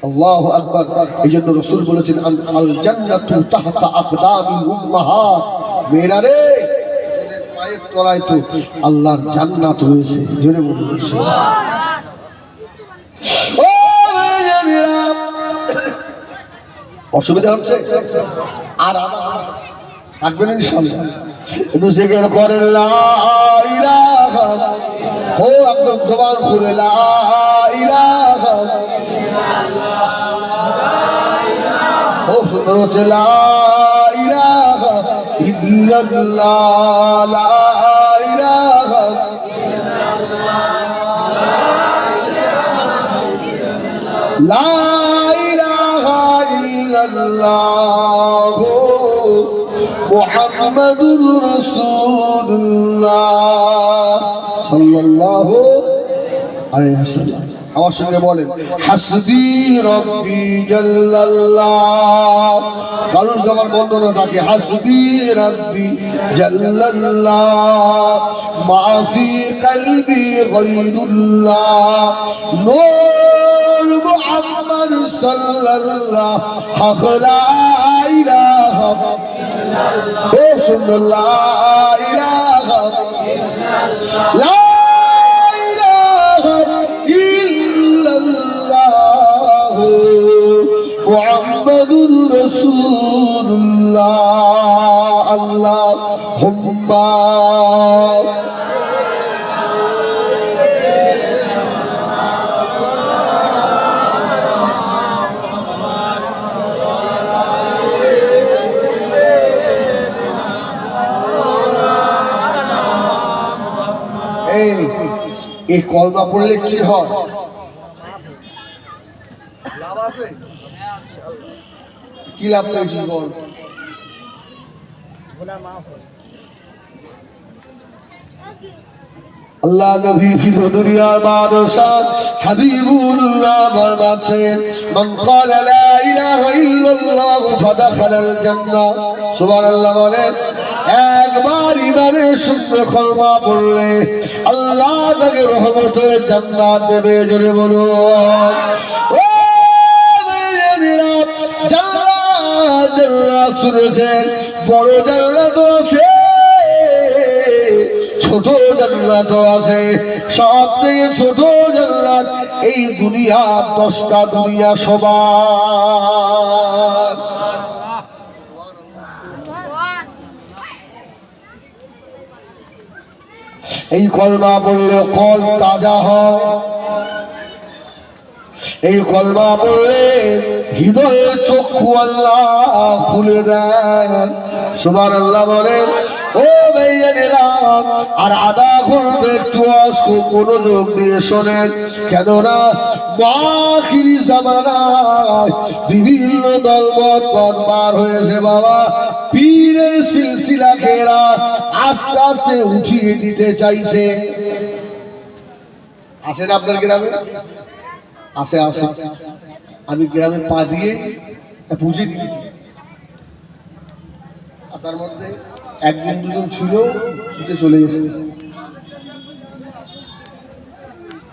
আল্লাহু আকবার। এই জন্য রাসূল বলেছেন আল জান্নাতু তাহতা আকদামিল উম্মাহাত। মেয়েরা রে, পায়ের তলায় তো আল্লাহর জান্নাত রয়েছে। জোরে বলুন সুবহানাল্লাহ। ও মেয়েরা, অসুবিধা হচ্ছে? আর থাকবেন ইনশাআল্লাহ। একটু জিকির করেন লা ইলাহা, ও একদম জবান খুলে লা ইলাহা। ও সুন্দর হচ্ছে লা ইলাহা ইল্লাল্লাহ, লা ইলাহা লা ইলাহা ইল্লাল্লাহ মুহাম্মাদুর রাসূলুল্লাহ সাল্লাল্লাহু আলাইহি ওয়াসাল্লাম। আমার সঙ্গে বলেন হাসবি রব্বি জাল্লাল্লাহ। কারণ আমার বন্ধনা থাকে হাসবি রব্বি জাল্লাল্লাহ মাফি কলবি গায়রুল্লাহ নূর মুহাম্মদ সাল্লাল্লাহ হক লা ইলাহা ইল্লাল্লাহ। ও সুন্দর লা ইলাহা ইল্লাল্লাহ, মুহাম্মাদুর রাসূলুল্লাহ। আল্লাহুম্মা এই কলমা পড়লে কি হয়? লাভ আছে? কি লাভ পেয়েছি বল? আল্লাহ নবী ফির দুনিয়ার বাদশাহ হাবিবুল্লাহ বলছেন মান ক্বালা লা ইলাহা ইল্লাল্লাহ ফাদাখালাল জান্নাহ। সুবহানাল্লাহ বলেন। একবার ইমানের সঙ্গে কলমা পড়লে আল্লাহ তাকে রহমতের জান্নাত দেবে। জোরে বলুন ও মেয়েরা, জান্নাত জান্নাত শুনেছেন, বড় জান্নাত আছে, ছোট জান্নাত আছে। সব থেকে ছোট জান্নাত এই দুনিয়া, 10টা দুনিয়া সবার। এই কলমা পড়লে কল তাজা হয়, এই কলমা পড়লে হৃদয়ের চক্ষু আল্লাহ খুলে দেয়। সুবহানাল্লাহ বলেন ও ভাইয়েরা। আর আদা করবে একটু খুব মনোযোগ দিয়ে শোনেন, কেননা আখিরি জামানায় বিভিন্ন দলমত পার হয়েছে বাবা। পীরের সিলসিলা ঘেরা আস্তে আস্তে উঠিয়ে দিতে চাইছে। আসেন আপনার গ্রামে? আসে আসে, আমি গ্রামে পা দিয়ে বুঝে দিয়েছি। আপনার মধ্যে একজন দুজন ছিল, উঠে চলে গেছে,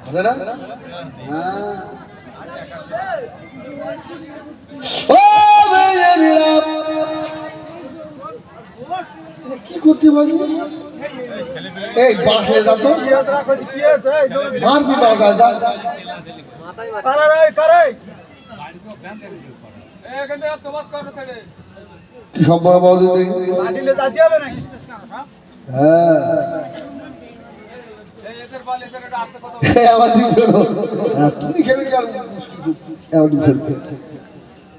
আছে না? হ্যাঁ। ও ভাইয়েরা, কি করতে পারি? এই বাসে যা তো মারবি, বাসা যা সব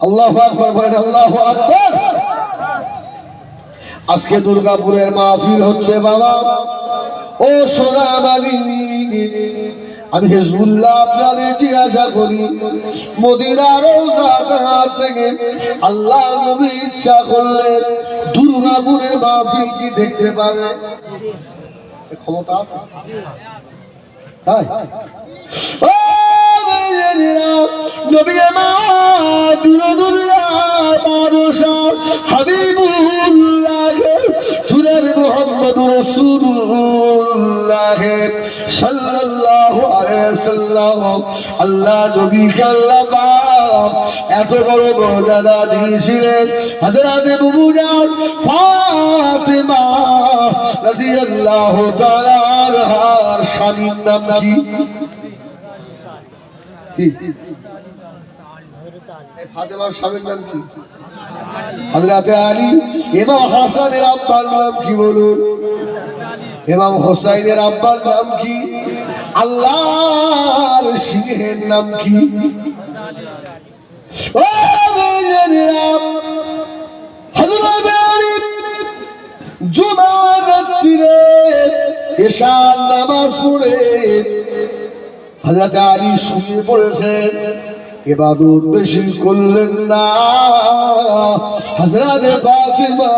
আল্লাহু আকবার বলেন, আল্লাহু আকবার। আজকে দুর্গাপুরের মাহফিল হচ্ছে বাবা। ও সোনামানি, আমি হিজবুল্লাহ আপনাদের জিজ্ঞাসা করি, মদিনা রওজা থেকে আল্লাহ নবী ইচ্ছা করলে দুর্গাপুরের মাহফিল কি দেখতে পাবে? ক্ষমতা আছে তাই? ও ভাইয়েরা, নবী আমার দুনিয়ার বাদশা হাবিবুল্লাহ জনাবে মুহাম্মদুর রাসূলুল্লাহ সাল্লাল্লাহু আলাইহি ওয়াসাল্লাম, আল্লাহ নবীকে আল্লাহ পাক এত বড় মর্যাদা দিয়েছিলেন। হযরত বুবু জান ফাতেমা রাদিয়াল্লাহু তাআলা আনহার স্বামীর নাম কি? ফাতেমার স্বামীর নাম কি? হযরত আলী। ইমাম হাসানের আব্বার নাম কি বলুন? ইমাম হোসাইনের আব্বার নাম কি? আল্লাহর সিংহের নাম কি? ও ভাইয়েরা, হযরত আলী জুমার রাত্রিরে এশার নামাজ পড়ে হযরত আলী শুয়ে পড়েছেন, ইবাদত বেশি করলেন না। হযরত ফাতেমা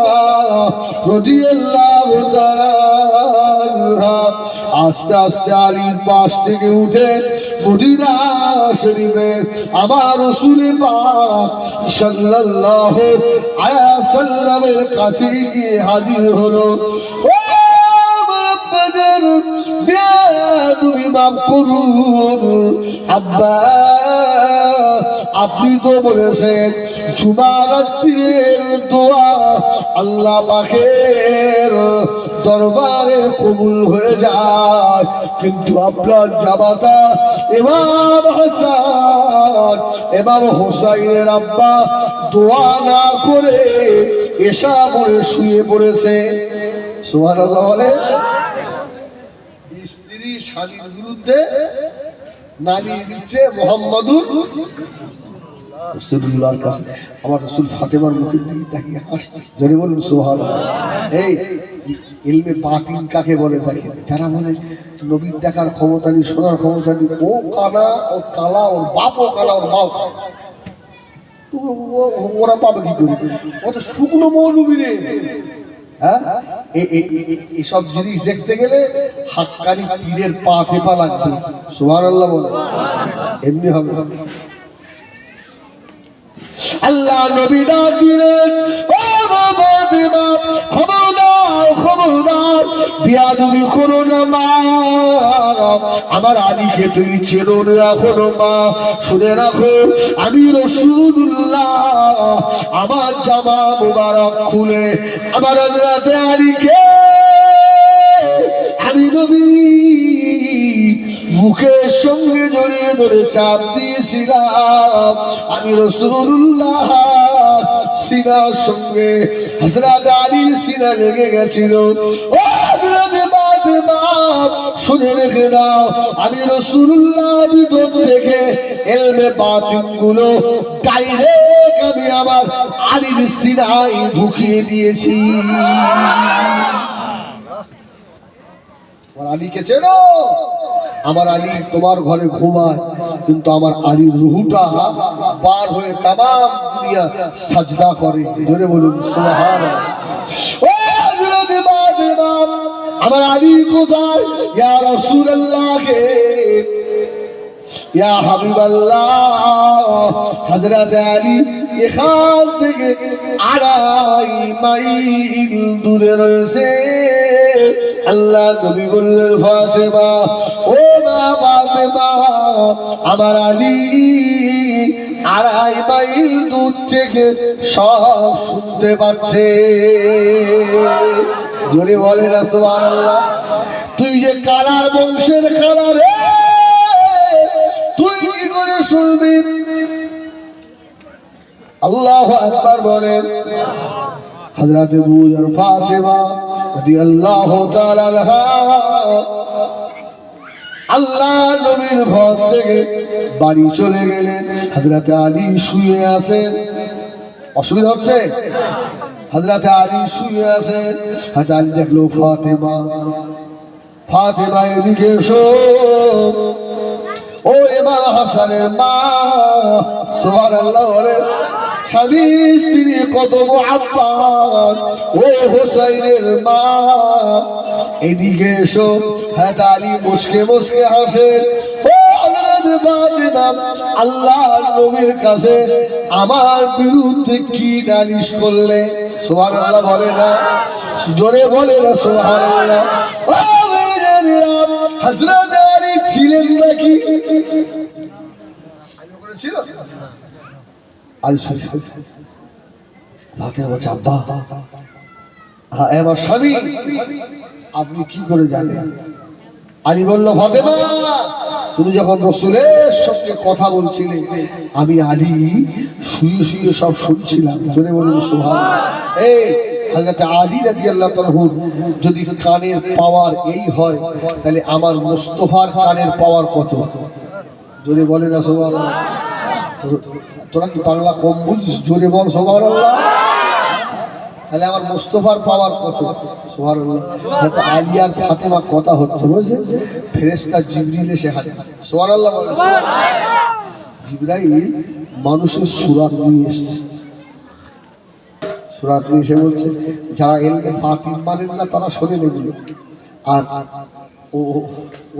রাদিয়াল্লাহু তাআলা আস্তে আস্তে আলীর পাশ থেকে উঠে মদিনা শরীফে আমার রাসূল পাক সাল্লাল্লাহু আলাইহি ওয়াসাল্লামের কাছে গিয়ে হাজির হলো। তুমি মাফ করুন আব্বা, আপনি তো বলেছেন জুমার রাত্রির দোয়া আল্লাহ পাকের দরবারে কবুল হয়ে যায়, কিন্তু আপনার জামাতা ইমাম হাসান ইমাম হোসাইনের আব্বা দোয়া না করে এশা পড়ে শুয়ে পড়েছে। সুবহানাল্লাহ বলে। স্ত্রী স্বামীর বিরুদ্ধে নালিশ দিচ্ছে মুহাম্মাদুর রাসূলুল্লাহর কাছে। আমার রাসূল ফাতেমার মুখের দিকে তাকিয়ে হাসছে। যদি বলুন সুবহানাল্লাহ। এই ইলমে বাতিন কাকে বলে দেখেন, যারা বলে নবীর দেখার ক্ষমতা নেই, শোনার ক্ষমতা নেই, ও কানা, ও কালা, ওর বাপও কালা, ওর মাও কালা, ওরা পাবে কি করে? ও তো শুকনো মৌলবী রে। হ্যাঁ, এসব জিনিস দেখতে গেলে হাক্কানি পীরের পা টেপা লাগবে। সুবহানাল্লাহ বলে, এমনি হবে। আল্লাহ নবী ডাক দিলেন, ও ফাতেমা খবরদার বিয়াদবি করো না মা, আমার আলীকে তুমি চেনো না এখনো মা। শুনে রাখো আমি রাসূলুল্লাহ আমার জামা মুবারক খুলে আমার হযরতে আলীকে আমি নবী মুখের সঙ্গে জড়িয়ে ধরে চাপ দিয়েছিলাম। আমি রাসূলুল্লাহ সিনার সঙ্গে হযরত আলীর সিনা লেগে গেছিল। ও হযরত ফাতেমা শুনে রেখে দাও, আমি রাসূলুল্লাহ ভিতর থেকে ইলমে বাতিন গুলো ডাইরেক্ট আমি আমার আলীর সিনায় ঢুকিয়ে দিয়েছি। আমার আলীকে চেনো? আমার আলী তোমার ঘরে ঘুমায়, কিন্তু আমার আলীর রূহটা বার হয়ে তামাম দুনিয়া সাজদা করে। জোরে বলুন সুবহানাল্লাহ। ও হযরত ফাতেমা আমার আলী কোথায়? ইয়া রাসূলুল্লাহ কে, ইয়া হাবিবাল্লাহ, হযরত আলী এখান থেকে 2.5 মাইল দূরে রয়েছে। আল্লাহ নবী বললেন ফাতেমা, ও মা ফাতেমা, আমার আলী 2.5 মাইল দূর থেকে সব শুনতে পাচ্ছে। জোরে বলে না সুবহানাল্লাহ। তুই যে কালার বংশের কালার, তুই কি করে শুনবি? আল্লাহু আকবার বলেন। হযরত বুজর ফাতেমা রাদিয়াল্লাহু তাআলা আনহা আল্লাহ নবীর ঘর থেকে বাড়ি চলে গেলেন। হযরত আলী শুয়ে আছেন, অসুবিধা হচ্ছে? হযরত আলী শুয়ে আছেন। হযরত আলী দেখলো ফাতেমা, ফাতেমা এদিকে এসো। ও ইমাম হাসানের মা, সুবহানাল্লাহ বলে। স্বামী স্ত্রী কত মুহাব্বত। ও হোসাইনের মা এদিকে এসো। হ্যাঁ আলী মুস্কে মুস্কে হাসেন। ও হযরত ফাতেমা, আল্লাহর নবীর কাছে আমার বিরুদ্ধে কি নালিশ করলে? সুবহানাল্লাহ বলে না, জোরে বলে না সুবহানাল্লাহ। ও মেয়েরা, হযরত আলী ছিলেন নাকি? ছিল আলী ফাতেমা বলছে, আব্বা আমার স্বামী, আপনি কি করে জানেন? আলী বলল, ফাতেমা তুমি যখন রাসূলের সঙ্গে কথা বলছিলে, আমি আলী শুয়ে শুয়ে সব শুনছিলাম। জোরে বলুন সুবহানাল্লাহ। এই হযরত আলী রাদিয়াল্লাহু তাআলা যদি কানের পাওয়ার এই হয়, তাহলে আমার মুস্তাফার কানের পাওয়ার কত? জোরে বলে না সুবহানাল্লাহ। তোরা কি বাংলা কম বুঝিস? জোরে বল সুবহানাল্লাহ। তাহলে আমার মুস্তাফার পাওয়ার কত? সুবহানাল্লাহ। হয়তো আলী আর ফাতেমা কথা হচ্ছে, বুঝছে? ফেরেশতা জিবরিল এসে হাজির। সুবহানাল্লাহ বলে। জিবরাইল মানুষের সূরাত নিয়ে এসেছে। সূরাত নিয়ে এসে বলছে, যারা ইলমে বাতিন মানেন না তারা শোনেন এগুলো। আর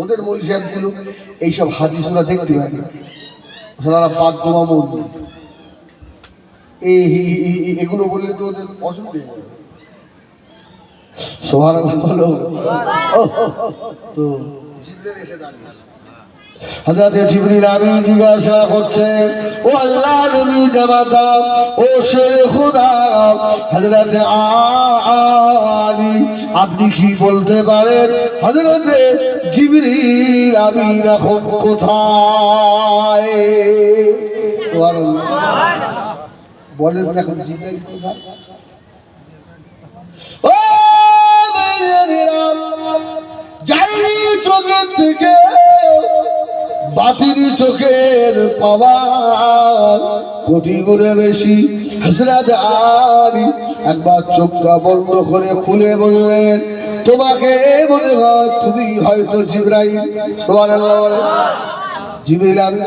ওদের মৌলভী সাহেবগুলো এইসব হাদিস ওরা দেখতে পায় না, ওরা বাদদোয়া মৌলভী। এগুলো বললে তো ওদের অসুবিধা হবে। সুবহানাল্লাহ বলো। তো জিবরিল এসে দাঁড়িয়েছে। হযরত জিবরিল আমিন জিজ্ঞাসা করছেন, ও আল্লাহর নবী জামাতা, ও শেরে খোদা হযরত আলী, আপনি কি বলতে পারেন হযরত জিবরিল আমিন এখন কোথায়? সুবহানাল্লাহ বলেন, এখন জিবরিল কোথায়? ও ভাইয়েরা, জাহিরি চোখের থেকে বাতিনি চোখের পাওয়ার কোটি গুণে বেশি। হযরত আলী একবার চোখটা বন্ধ করে খুলে বললেন, তোমাকে মনে হয় তুমি হয়তো জিবরাইল। সুবহানাল্লাহ বলে। জিবরিল আমিন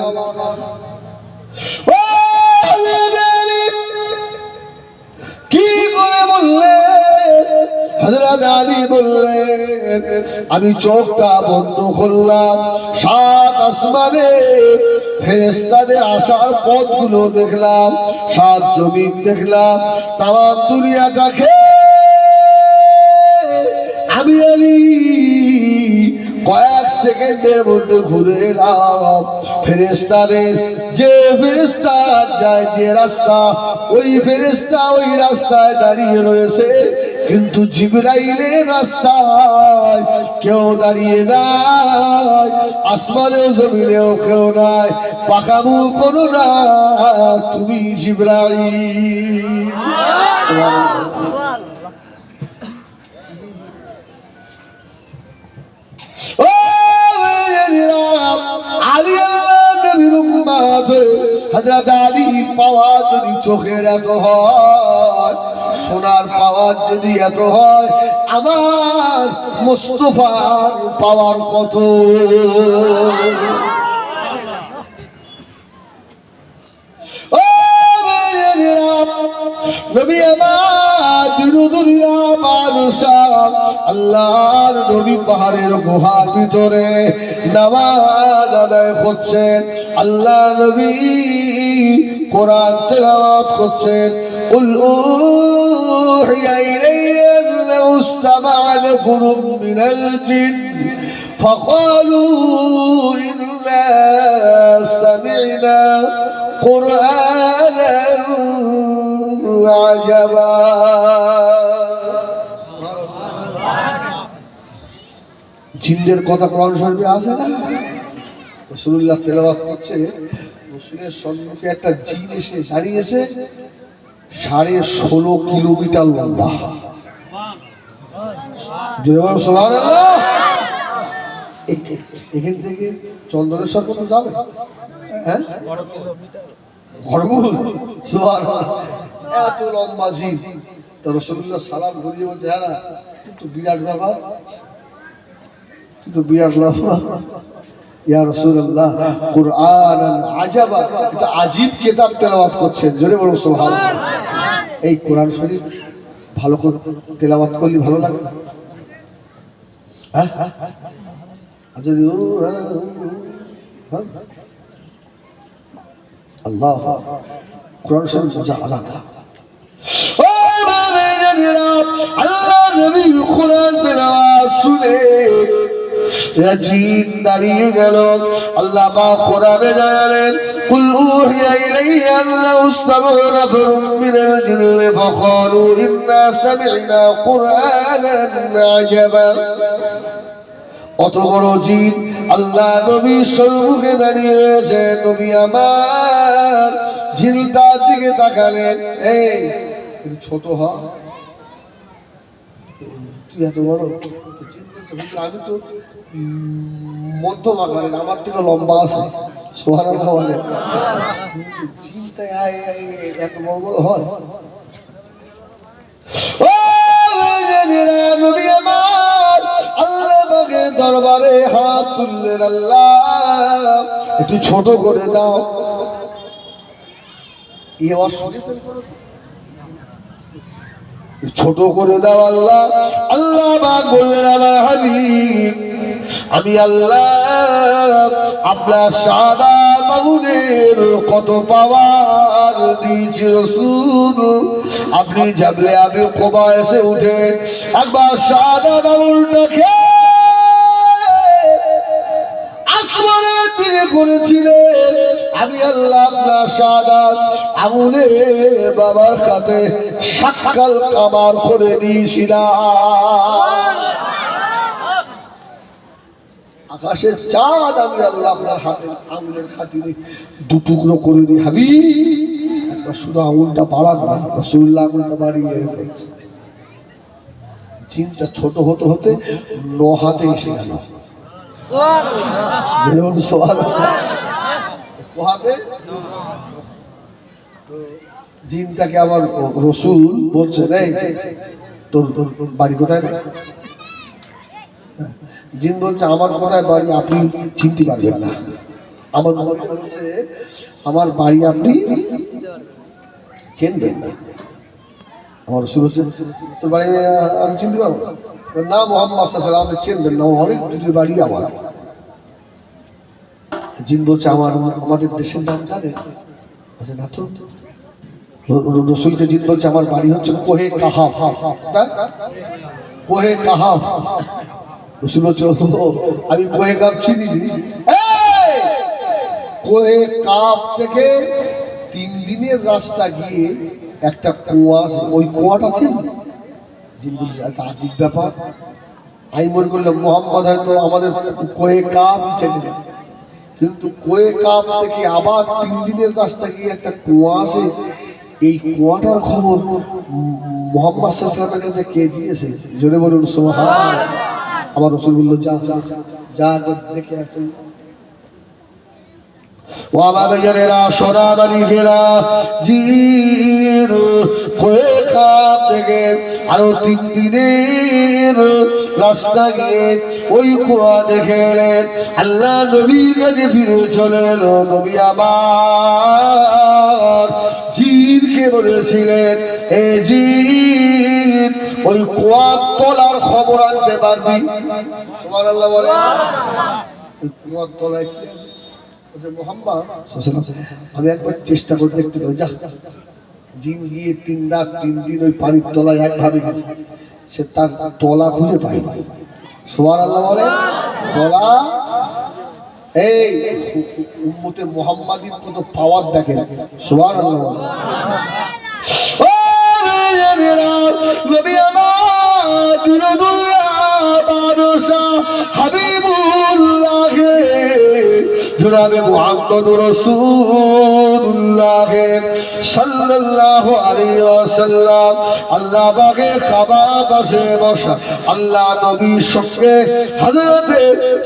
কি করে বললেন? হযরত আলী বললেন, আমি চোখটা বন্ধ করলাম, 7 আসমানে ফেরেশতাদের আসার পথগুলো দেখলাম, 7 জমিন দেখলাম, তামাম দুনিয়াটাকে আমি আলী কয়েক সেকেন্ডের মধ্যে ঘুরে এলাম। ফেরেশতাদের যে ফেরেশতা যায় যে রাস্তা, ওই ফেরেশতা ওই রাস্তায় দাঁড়িয়ে রয়েছে, কিন্তু জিবরাইলের রাস্তায় কেউ দাঁড়িয়ে নাই। আসমানেও জমিনেও কেউ নাই, পাকামুল কোনো না, তুমি জিবরাইল। পাওয়া যদি চোখের এত হয়, সোনার পাওয়ার যদি এত হয়, আমার মুস্তাফার পাওয়ার কত? নবী আমার দিনুদুনিয়া বাদশাহ আল্লাহর নবী পাহাড়ের গুহার ভিতরে নামাজ আদায় করছেন। আল্লাহ নবী কোরআন তেলাওয়াত করছেন। কুল উহিয়া ইলাইয়া আন্নাহু ইসতামা'a নাফরুম মিনাল জিন فقالوا إنا سمعنا قرآنا عجبا। জিনদের কথা কোরআন শরীফে আছে না? রাসূলুল্লাহ তেলাওয়াত করছে, রাসূলের সম্মুখে একটা জিন এসে দাঁড়িয়েছে 16.5 কিলোমিটার লম্বা। জয় সুবহানাল্লাহ। এখান থেকে চন্দনেশ্বর কত যাবে? হ্যাঁ, এত লম্বা জিন। তো রাসূলুল্লাহ সালাম ঘুরিয়ে বলছে, হ্যাঁ তো বিরাট ব্যাপার, তুই তো বিরাট লম্বা। ইয়া রাসূলুল্লাহ কুরআনান আজাবা, এটা আজীব কিতাব তেলাওয়াত করছেন, জোরে বলুন সুবহানাল্লাহ। এই কোরআন শরীফ ভালো করে তেলাওয়াত করলে ভালো লাগে। হ্যাঁ, আল্লাহ কোরআন শরীফ মজা আলাদা। আল্লাহ নবী কোরআন তেলাওয়াত শুনে জিন দাঁড়িয়ে গেল। আল্লাহ পাক কোরআনে জানালেন, কুল উহিয়া ইলাইয়া আন্নাহু ইসতামা'a নাফরুম মিনাল জিন্নি ফাকালু ইন্না সামি'না কুরআনান আজাবা। অত বড় জিন আল্লাহ নবীর সম্মুখে দাঁড়িয়ে রয়েছে। নবী আমার জিনটার দিকে তাকালেন, এই ছোট হ, তুই এত বড়? আমি তো মধ্যম আকারের, আমার থেকে লম্বা আছে। সুবহানাল্লাহ বলে, চিন্তা এত বড় বড় হয়? নবী আমার আল্লাহকে দরবারে হাত তুললেন, আল্লাহ একটু ছোট করে দাও। ছোট করে দাও আল্লাহ। আল্লাহ বললেন, আমার হাবিব আমি আল্লাহ আপনার সাদা মাগুনের কত পাওয়ার দিয়েছি রাসূল। আপনি জাবলে আবি কুবা এসে উঠে একবার সাদা মাগুরটাকে আসমানের দিকে করেছিলেন। আমি আল্লাহ আপনার সাদা আঙুলে বাবার সাথে সাক্কাল কামার করে দিয়েছিলাম। আকাশের চাঁদ আমি আল্লাহ আপনার হাতের আঙুলের খাতিরে দুটুকরো করে দিই। হাবিব একবার শুধু আঙুলটা বাড়ান না, রাসূলুল্লাহ আঙুলটা বাড়িয়ে রেখেছে। জিনটা ছোট হতে হতে 9 হাতে এসে গেল। জিনটাকে আবার রাসূল বলছে, তোর বাড়ি কোথায়? জিন বলছে, আমার কোথায় বাড়ি আপনি চিনতে পারবেন না। আমার বলছে, আমার বাড়ি আপনি চিনবেন না। আমার রাসূল বলছে, তোর বাড়ি আমি চিনতে পারবো না। মুহাম্মদ সাল্লাল্লাহু আলাইহি ওয়াসাল্লাম চিনবেন না, অনেক দূরের বাড়ি আমার। জিন বলছে, আমাদের দেশের নাম জানে? বলছে, না তো। রাসূলকে জিন বলছে, আমার বাড়ি হচ্ছে কোহে কাহাফ। কোহে কাহাফ। রসুল বলছে, "ও, আমি কোহে কাহাফ চিনি নি।" এই, কোহে কাহাফ থেকে 3 দিনের রাস্তা গিয়ে একটা কুয়া আছে, ওই কুয়াটা ছিল। জিন বলছে, "এটা আজীব ব্যাপার।" আমি মনে করলাম মোহাম্মদ হয়তো আমাদের কোহে কাহাফ ছেড়ে যায়, কিন্তু কোহে কাহাফ থেকে আবার 3 দিনের রাস্তা গিয়ে একটা কুয়া আছে। এই কুয়াটার খবর মোহাম্মদ সাল্লাল্লাহু আলাইহি ওয়াসাল্লামের কাছে কে দিয়েছে? জোরে বলুন সুবহানাল্লাহ। আমার রাসূল বলল, যা যা দেখে আসো। ও আমার ভাইয়েরা, সোনামানি ফেরা, জির কোহে কাহাফ থেকে আরো 3 দিনের রাস্তা গিয়ে ওই কুয়া দেখে এলেন। আল্লাহ নবীর কাছে ফিরে চলে এলো। নবী আমার জিনকে বলেছিলেন, এ জিন, ওই কুয়ার তলার খবর আনতে পারবি? সুবহানাল্লাহ বলে। ওই কুয়ার তলায় কি আছে? মোহাম্মদ আমি একবার চেষ্টা করে দেখতে পাই। যা, জিন গিয়ে 3 রাত 3 দিন ওই পানির তলায় একভাবে গেছে, সে তার তলা খুঁজে পায়নি। সুবহানাল্লাহ বলে। তলা, এই উম্মতে মুহাম্মাদির কত পাওয়ার দেখেন। সুবহানাল্লাহ বলে। ও নবী আমার দুনিয়া বাদশা হাবিবুল্লাহ জনাবে মুহাম্মদুর রাসূলুল্লাহ সাল্লাল্লাহু আলাইহি ওয়াসাল্লাম আল্লাহ পাকে খাবার বসে বসা আল্লাহ নবীর সঙ্গে হযরতে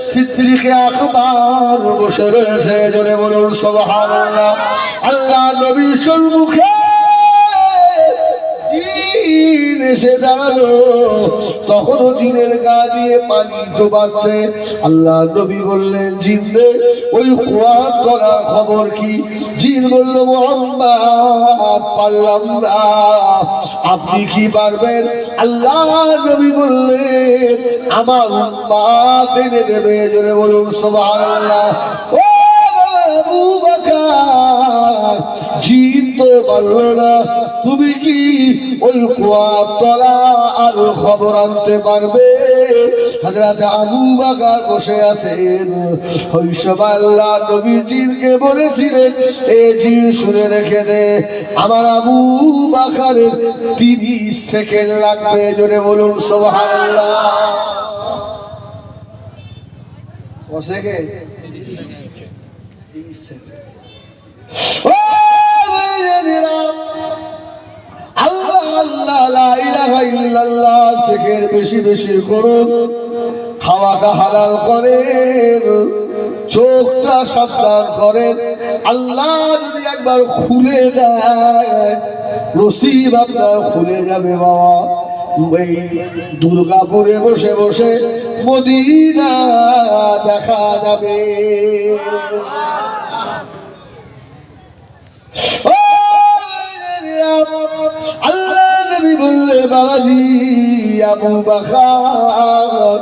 সিদ্দিকে আকবর বসে রয়েছে। জোরে বলুন সুবহানাল্লাহ। আল্লাহ নবীর সম্মুখে জিন এসে দাঁড়ালো, তখনও জিনের গা দিয়ে পানি ডোবাচ্ছে। আল্লাহ নবী বললেন, জিন রে, ওই কুয়ার তলার খবর কি? জিন বলল, মুহাম্মদ পারলাম না। আপনি কি পারবেন? আল্লাহ নবী বললেন, আমার উম্মত এনে দেবে। জোরে বলুন সুবহানাল্লাহ। ও আবু বকর, জিন তো পারল না, তুমি কি ওই কুয়ার তলা আর খবর আনতে পারবে? হযরত আবু বকর বসে আছেন। ওই সময় আল্লাহ নবী জিনকে বলেছিলেন, এ জিন শুনে রেখে দে, আমার আবু বকরের 30 সেকেন্ড লাগবে। জোরে বলুন সুবহানাল্লাহ। কত সেকেন্ড? 30 সেকেন্ড। আল্লাহ আল্লাহ লা ইলাহা ইল্লাল্লাহ জিকির বেশি বেশি করুন, খাওয়াটা হালাল করেন, চোখটা সাবধান করেন। আল্লাহ যদি একবার খুলে দেয়, নসিব আপনার খুলে যাবে বাবা। এই দুর্গাপুরে বসে বসে মদিনা দেখা যাবে। আল্লাহ নবী বললে, বাবাজি আবু বকর,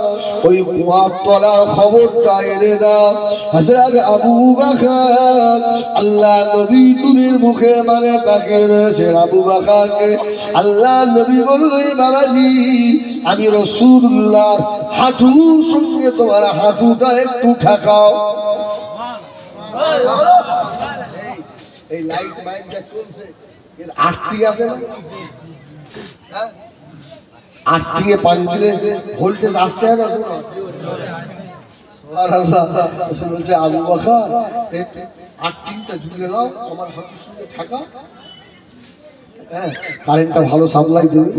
ওই কুয়ার তলার খবরটা এনে দাও। হযরত আবু বকর, আল্লাহ নবী নূরের মুখে মানে তাকে রয়েছে আবু বকরকে। আল্লাহ নবী বললে, বাবাজি আমি রাসূলুল্লাহ হাঁটুর সঙ্গে তোমার হাঁটুটা একটু ঠেকাও। এই লাইট মাইট যা চলছে, এর আটটি আছে না? হ্যাঁ, আটটিয়ে পানি দিলে ভোল্টেজ আসতে হয় না? বলছে আবু বকর, আটটিটা ঝুলে দাও, আমার হাঁটুর সঙ্গে ঠেকাও। হ্যাঁ, কারেন্টটা ভালো সাপ্লাই দেবে।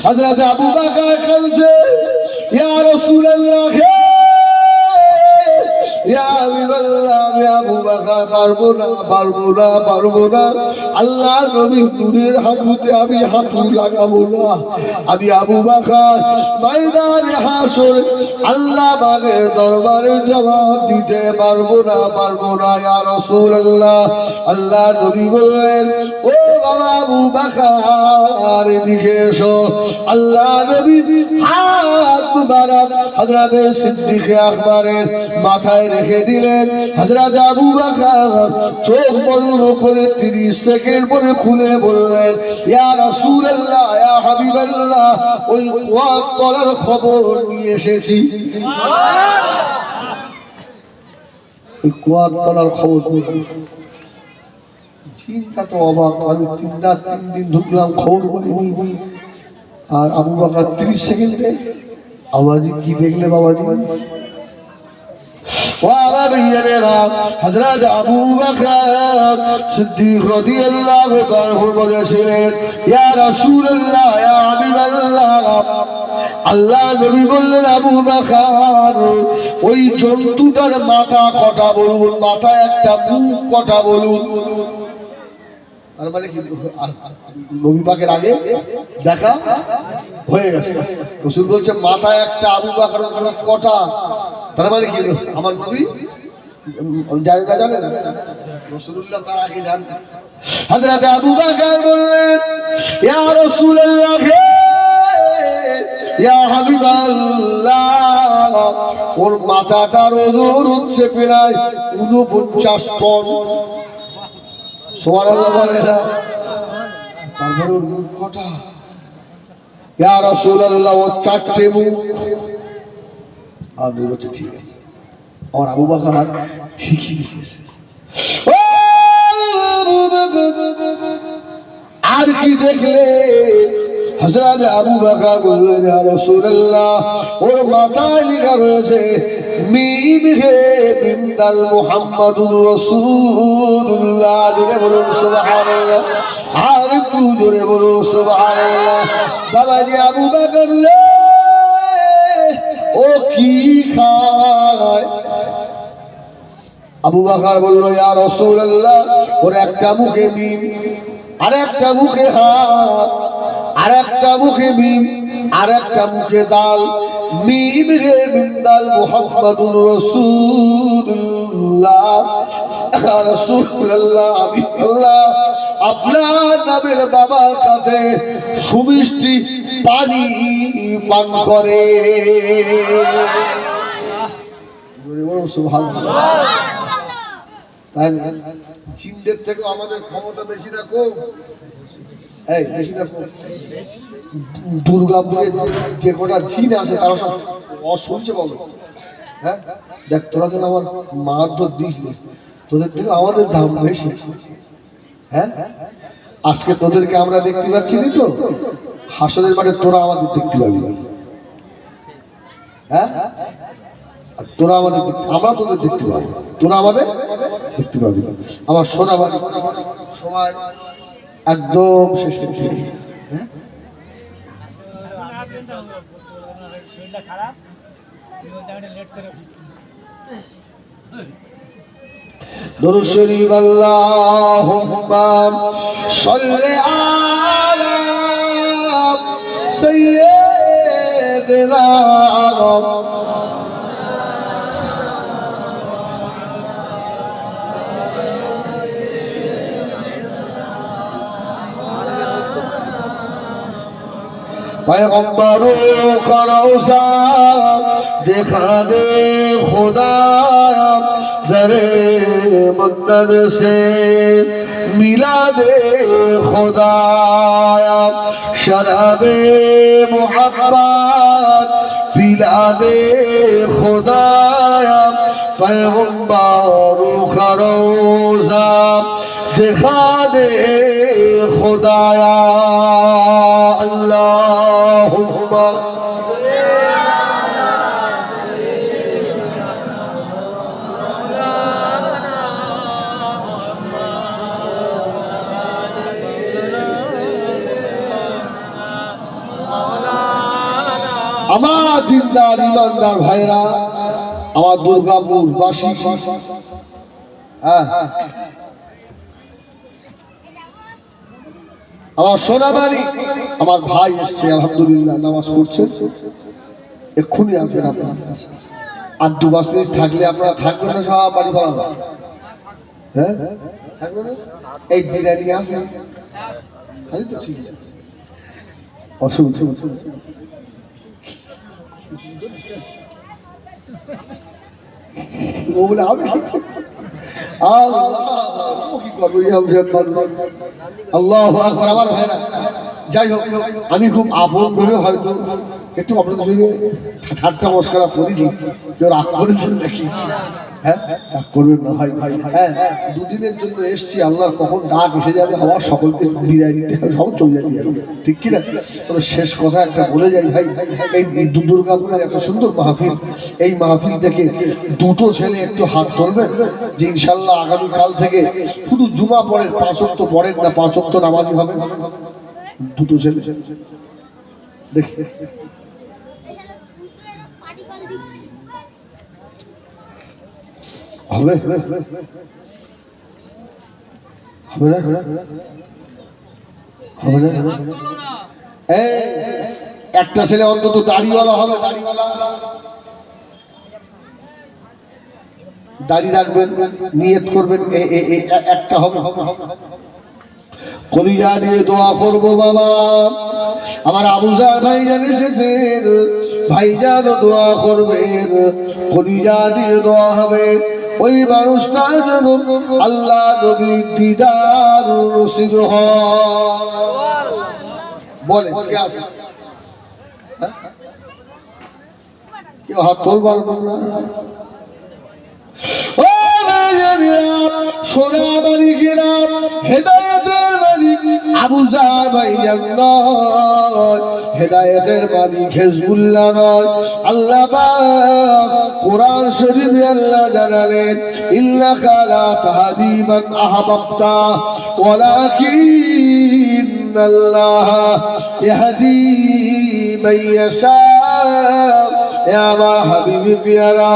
হযরত আবু বকর বলছে, ইয়া রাসূলুল্লাহ, আল্লাহ নবী নূরের হাঁটুতে আমি হাঁটু লাগাবো না। আমি আবু বকর ময়দানে হাসর আল্লাহ পাকের দরবারে জবাব দিতে পারবো না, ইয়া রাসূলুল্লাহ। আল্লাহ নবী বললেন, ও বাবা আবু বকর এদিকে এসো। আল্লাহ নবী হাত মুবারক হযরত সিদ্দিক আকবরের মাথায় রেখে দিলেন। হযরত আবু বকর চোখ বন্ধ করে 30 সেকেন্ড পরে খুলে বললেন, ইয়া রাসূলুল্লাহ, ইয়া হাবিবাল্লাহ, ওই কুয়ার তলার খবর নিয়ে এসেছি। ওই কুয়ার তলার খবর নিয়ে এসেছি। চিন্তা তো অবাক, আমি 3 দিন ঢুকলাম, খবর পাইনি। আর আবু বকর 30 সেকেন্ডে আওয়াজি কি দেখলে বাবাজি? হযরত আবু বকর সিদ্দিক রাদিয়াল্লাহু তাআলা বলেছিলেন, ইয়া রাসূলুল্লাহ, ইয়া হাবিবাল্লাহ, আল্লাহ নবী বললেন, আবু বকর ওই জন্তুটার মাথা কটা বলুন, মাথা একটা, মুখ কটা বলুন। তার মানে কি নবী পাকের আগে দেখা হয়ে গেছে। রাসূল বলছে মাথা একটা, আবু বকর কটা। তার মানে কি আমার নবী জানে না, রাসূলুল্লাহ তার আগে জানতেন। হযরত আবু বকর বললেন, ইয়া রাসূলুল্লাহ, ইয়া হাবিবাল্লাহ, ওর মাথাটার ওজন হচ্ছে প্রায় 49 টন। সুবহানাল্লাহ বলে না? তারপরে ওর মুখ কটা? ইয়া রাসূলুল্লাহ, ও 4টে মুখ। আমি বলছি ঠিক আছে। আর আবু বকর ঠিকই দেখেছে। আর কি দেখলে? হযরত আবু বকর বললেন, ইয়া রাসূলুল্লাহ, ওর মাথায় লেখা রয়েছে মিম হে বিনদাল মুহাম্মাদুর রাসূলুল্লাহ। জোরে বলুন সুবহানাল্লাহ। আর একটু জোরে বলুন সুবহানাল্লাহ। বাবাজি আবু বকর রে, ও কি খায়? আবু বকর বলল, ইয়া রাসূলুল্লাহ, ওর একটা মুখে মিম, আর একটা মুখে হা, আর একটা মুখে মিম, আর একটা মুখে দাল। মিম রে বিনদাল মুহাম্মাদুর রাসূলুল্লাহ। রাসূলুল্লাহ, আল্লাহ আপনার নামের বাবার কাছে সুমিষ্টি পানি পান করে। জিনদের থেকে আমাদের ক্ষমতা বেশি না কম? এই বেশি না কম? দুর্গাপুরে যে কটা জিন আছে তারা সব শুনছে বলো? হ্যাঁ দেখ, তোরা যেন আমার মারধর দিস নি, তোদের থেকে আমাদের দাম বেশি। হ্যাঁ আজকে তোদেরকে আমরা দেখতে পাচ্ছি না, তো হাসরের মাঠে তোরা আমাদের দেখতে পাবি। হ্যাঁ তোরা আমাদের, আমরা তোদের দেখতে পাবো, তোরা আমাদের দেখতে পাবি। আমার সোনা বাড়ি সময় একদম শেষে। হ্যাঁ দরুদ শরীফ আল্লাহুম্মা সাল্লি আলা সাইয়্যিদিনা पैगंबरों का रोज़ा देखा दे खुदा, दरे मुद्दत से मिला दे खुदा, शराबे मुहब्बत पिला दे खुदा, पैगंबरों का रोज़ा देखा दे खुदाया। अल्लाहुम्मा আমার জিন্দার ইমানদার ভাইরা, আমার দুর্গাপুর বাসী, হ্যাঁ আমার সোনাবাড়ি, আমার ভাই এসছে আলহামদুলিল্লাহ, নামাজ পড়ছে, এক্ষুনি আসবেন আপনার কাছে। আর 2-5 মিনিট থাকলে আপনারা থাকবেন না, সব বাড়ি বাড়াবেন। হ্যাঁ এই বিরিয়ানি আছে তাই তো ঠিক আছে অসুবিধা ও বলে আমি আল্লাহু আকবার আমার ভাইরা যাই হোক আমি খুব আপন ভাবে হয়তো একটু আপনাদের সঙ্গে ঠাট্টা মস্করা করেছি কেউ রাগ করেছেন নাকি হ্যাঁ রাগ করবেন না ভাই ভাই হ্যাঁ দুদিনের জন্য এসছি আল্লাহর কখন ডাক এসে যাবে আমার সকলকে বিদায় নিতে হবে সব চলে যেতে হবে ঠিক কিনা তবে শেষ কথা একটা বলে যাই ভাই এই দুর্গাপুরের একটা সুন্দর মাহফিল এই মাহফিল থেকে দুটো ছেলে একটু হাত ধরবেন যে ইনশাল্লাহ আগামীকাল থেকে শুধু জুমা পড়েন 5 ওয়াক্ত পড়েন না 5 ওয়াক্ত নামাজি হবে দুটো ছেলে দেখি হবে হবে না হবে না একটা ছেলে অন্তত দাড়িওয়ালা হবে দাড়িওয়ালা দাড়ি রাখবেন নিয়ত করবেন একটা হবে কলিজা দিয়ে দোয়া করবো বাবা আমার আবুজার ভাইজান এসেছেন ভাইজান দোয়া করবেন কলিজা দিয়ে দোয়া হবে ওই মানুষটা যেন আল্লাহ নবীর দিদার নসিব হয় বলে কে আছে কেউ হাত তুলবার না সোনা বাড়ি গেলাম হেদায়েতের মালিক আবুজার ভাইজান নয় হেদায়েতের মালিক হিজবুল্লাহ নয় আল্লাহ পাক কোরআন শরীফে আল্লাহ জানালেন ইন্নাকা লা তাহদি মান আহবাবতা ওয়ালাকিন্নাল্লাহ ইয়াহদি মান ইয়াশা আমার হাবিবি পিয়ারা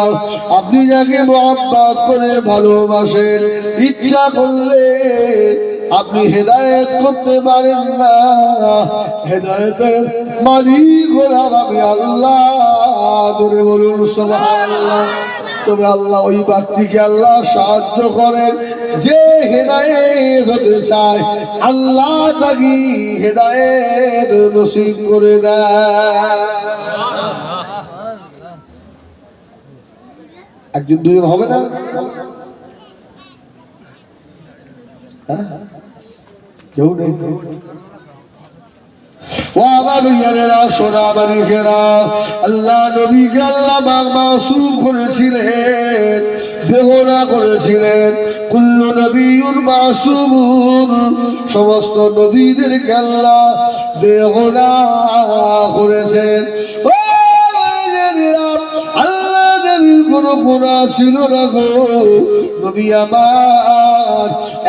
আপনি যাকে মোহাব্বত করে ভালোবাসেন ইচ্ছা করলে আপনি হেদায়েত করতে পারেন না হেদায়েতের মালিক হলাম আমি আল্লাহ ধরে বলুন সুবহানাল্লাহ তবে আল্লাহ ওই ব্যক্তিকে আল্লাহ সাহায্য করেন যে হেদায়েত হতে চায় আল্লাহ তাকে হেদায়েত নসিব করে দেয় একজন দুজন হবে না কেউ নেই আল্লাহ নবীকে আল্লাহ মাসুম করেছিলেন বেগুনা করেছিলেন কুল্লু নবিয়্যুন মাসুমুন সমস্ত নবীদেরকে আল্লাহ বেগুনা করেছেন কোনো গুনাহ ছিল না গো নবী আমার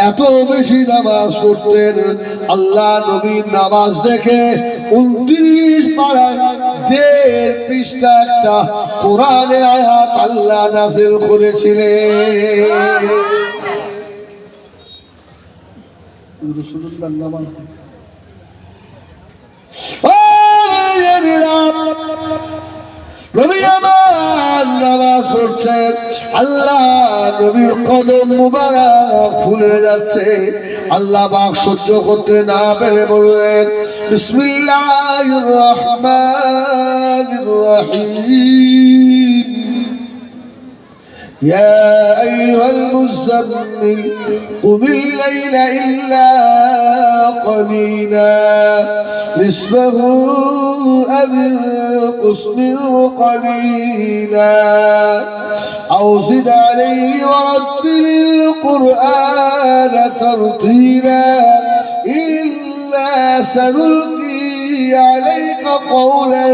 এত বেশি নামাজ পড়তেন আল্লাহ নবীর নামাজ দেখে 29 পারায় 1.5 পৃষ্ঠা একটা কোরআনের আয়াত আল্লাহ নাযিল করেছিলেন রাসূলুল্লাহ নামাজ নবী আমার নামাজ পড়ছেন আল্লাহ নবীর কদম মুবারক ফুলে যাচ্ছে আল্লাহ পাক সহ্য করতে না পেরে বললেন বিসমিল্লাহির রহমানির রহিম يا أيها المزمل قم الليل إلا قليلا نصفه أو انقص منه قليلا أو زد عليه ورتل القرآن ترتيلا إلا سنلقي عليك قولا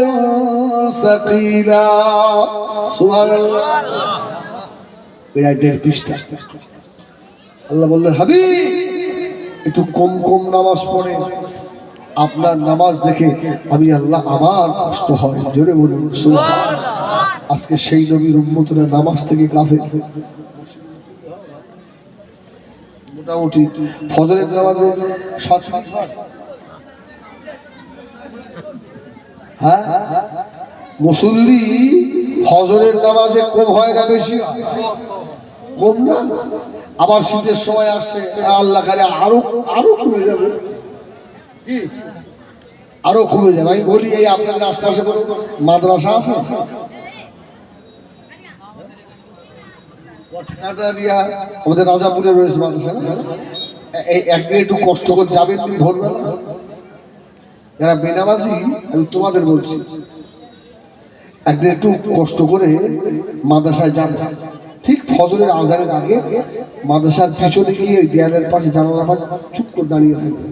ثقيلا سبحان الله আল্লাহ বললেন হাবিব একটু কম কম নামাজ পড়ে আপনার নামাজ দেখে আমি আল্লাহ আমার কষ্ট হয় জোরে বলুন সুবহানাল্লাহ আজকে সেই নবীর উম্মতরা নামাজ থেকে গাফেল মোটামুটি ফজরের নামাজে 7 মিনিট হ্যাঁ মুসল্লি ফজরের নামাজে কম হয় না বেশি কম না আবার শীতের সময় আসছে, আল্লাহ করে আরো আরো কমে যাবে, আরো কমে যাবে। আমি বলি এই আপনাদের আশপাশে কোনো মাদ্রাসা আছে? আমাদের রাজাপুরে রয়েছে মাদ্রাসা, এই একদিন একটু কষ্ট করে যাবেন ভোরবেলা, যারা বেনামাজি আমি তোমাদের বলছি, একদিন একটু কষ্ট করে মাদ্রাসায় যাবে, ঠিক ফজরের আজানের আগে মাদ্রাসার পিছনে গিয়ে দেয়ালের পাশে জানালার পাশে চুপ করে দাঁড়িয়ে থাকবে।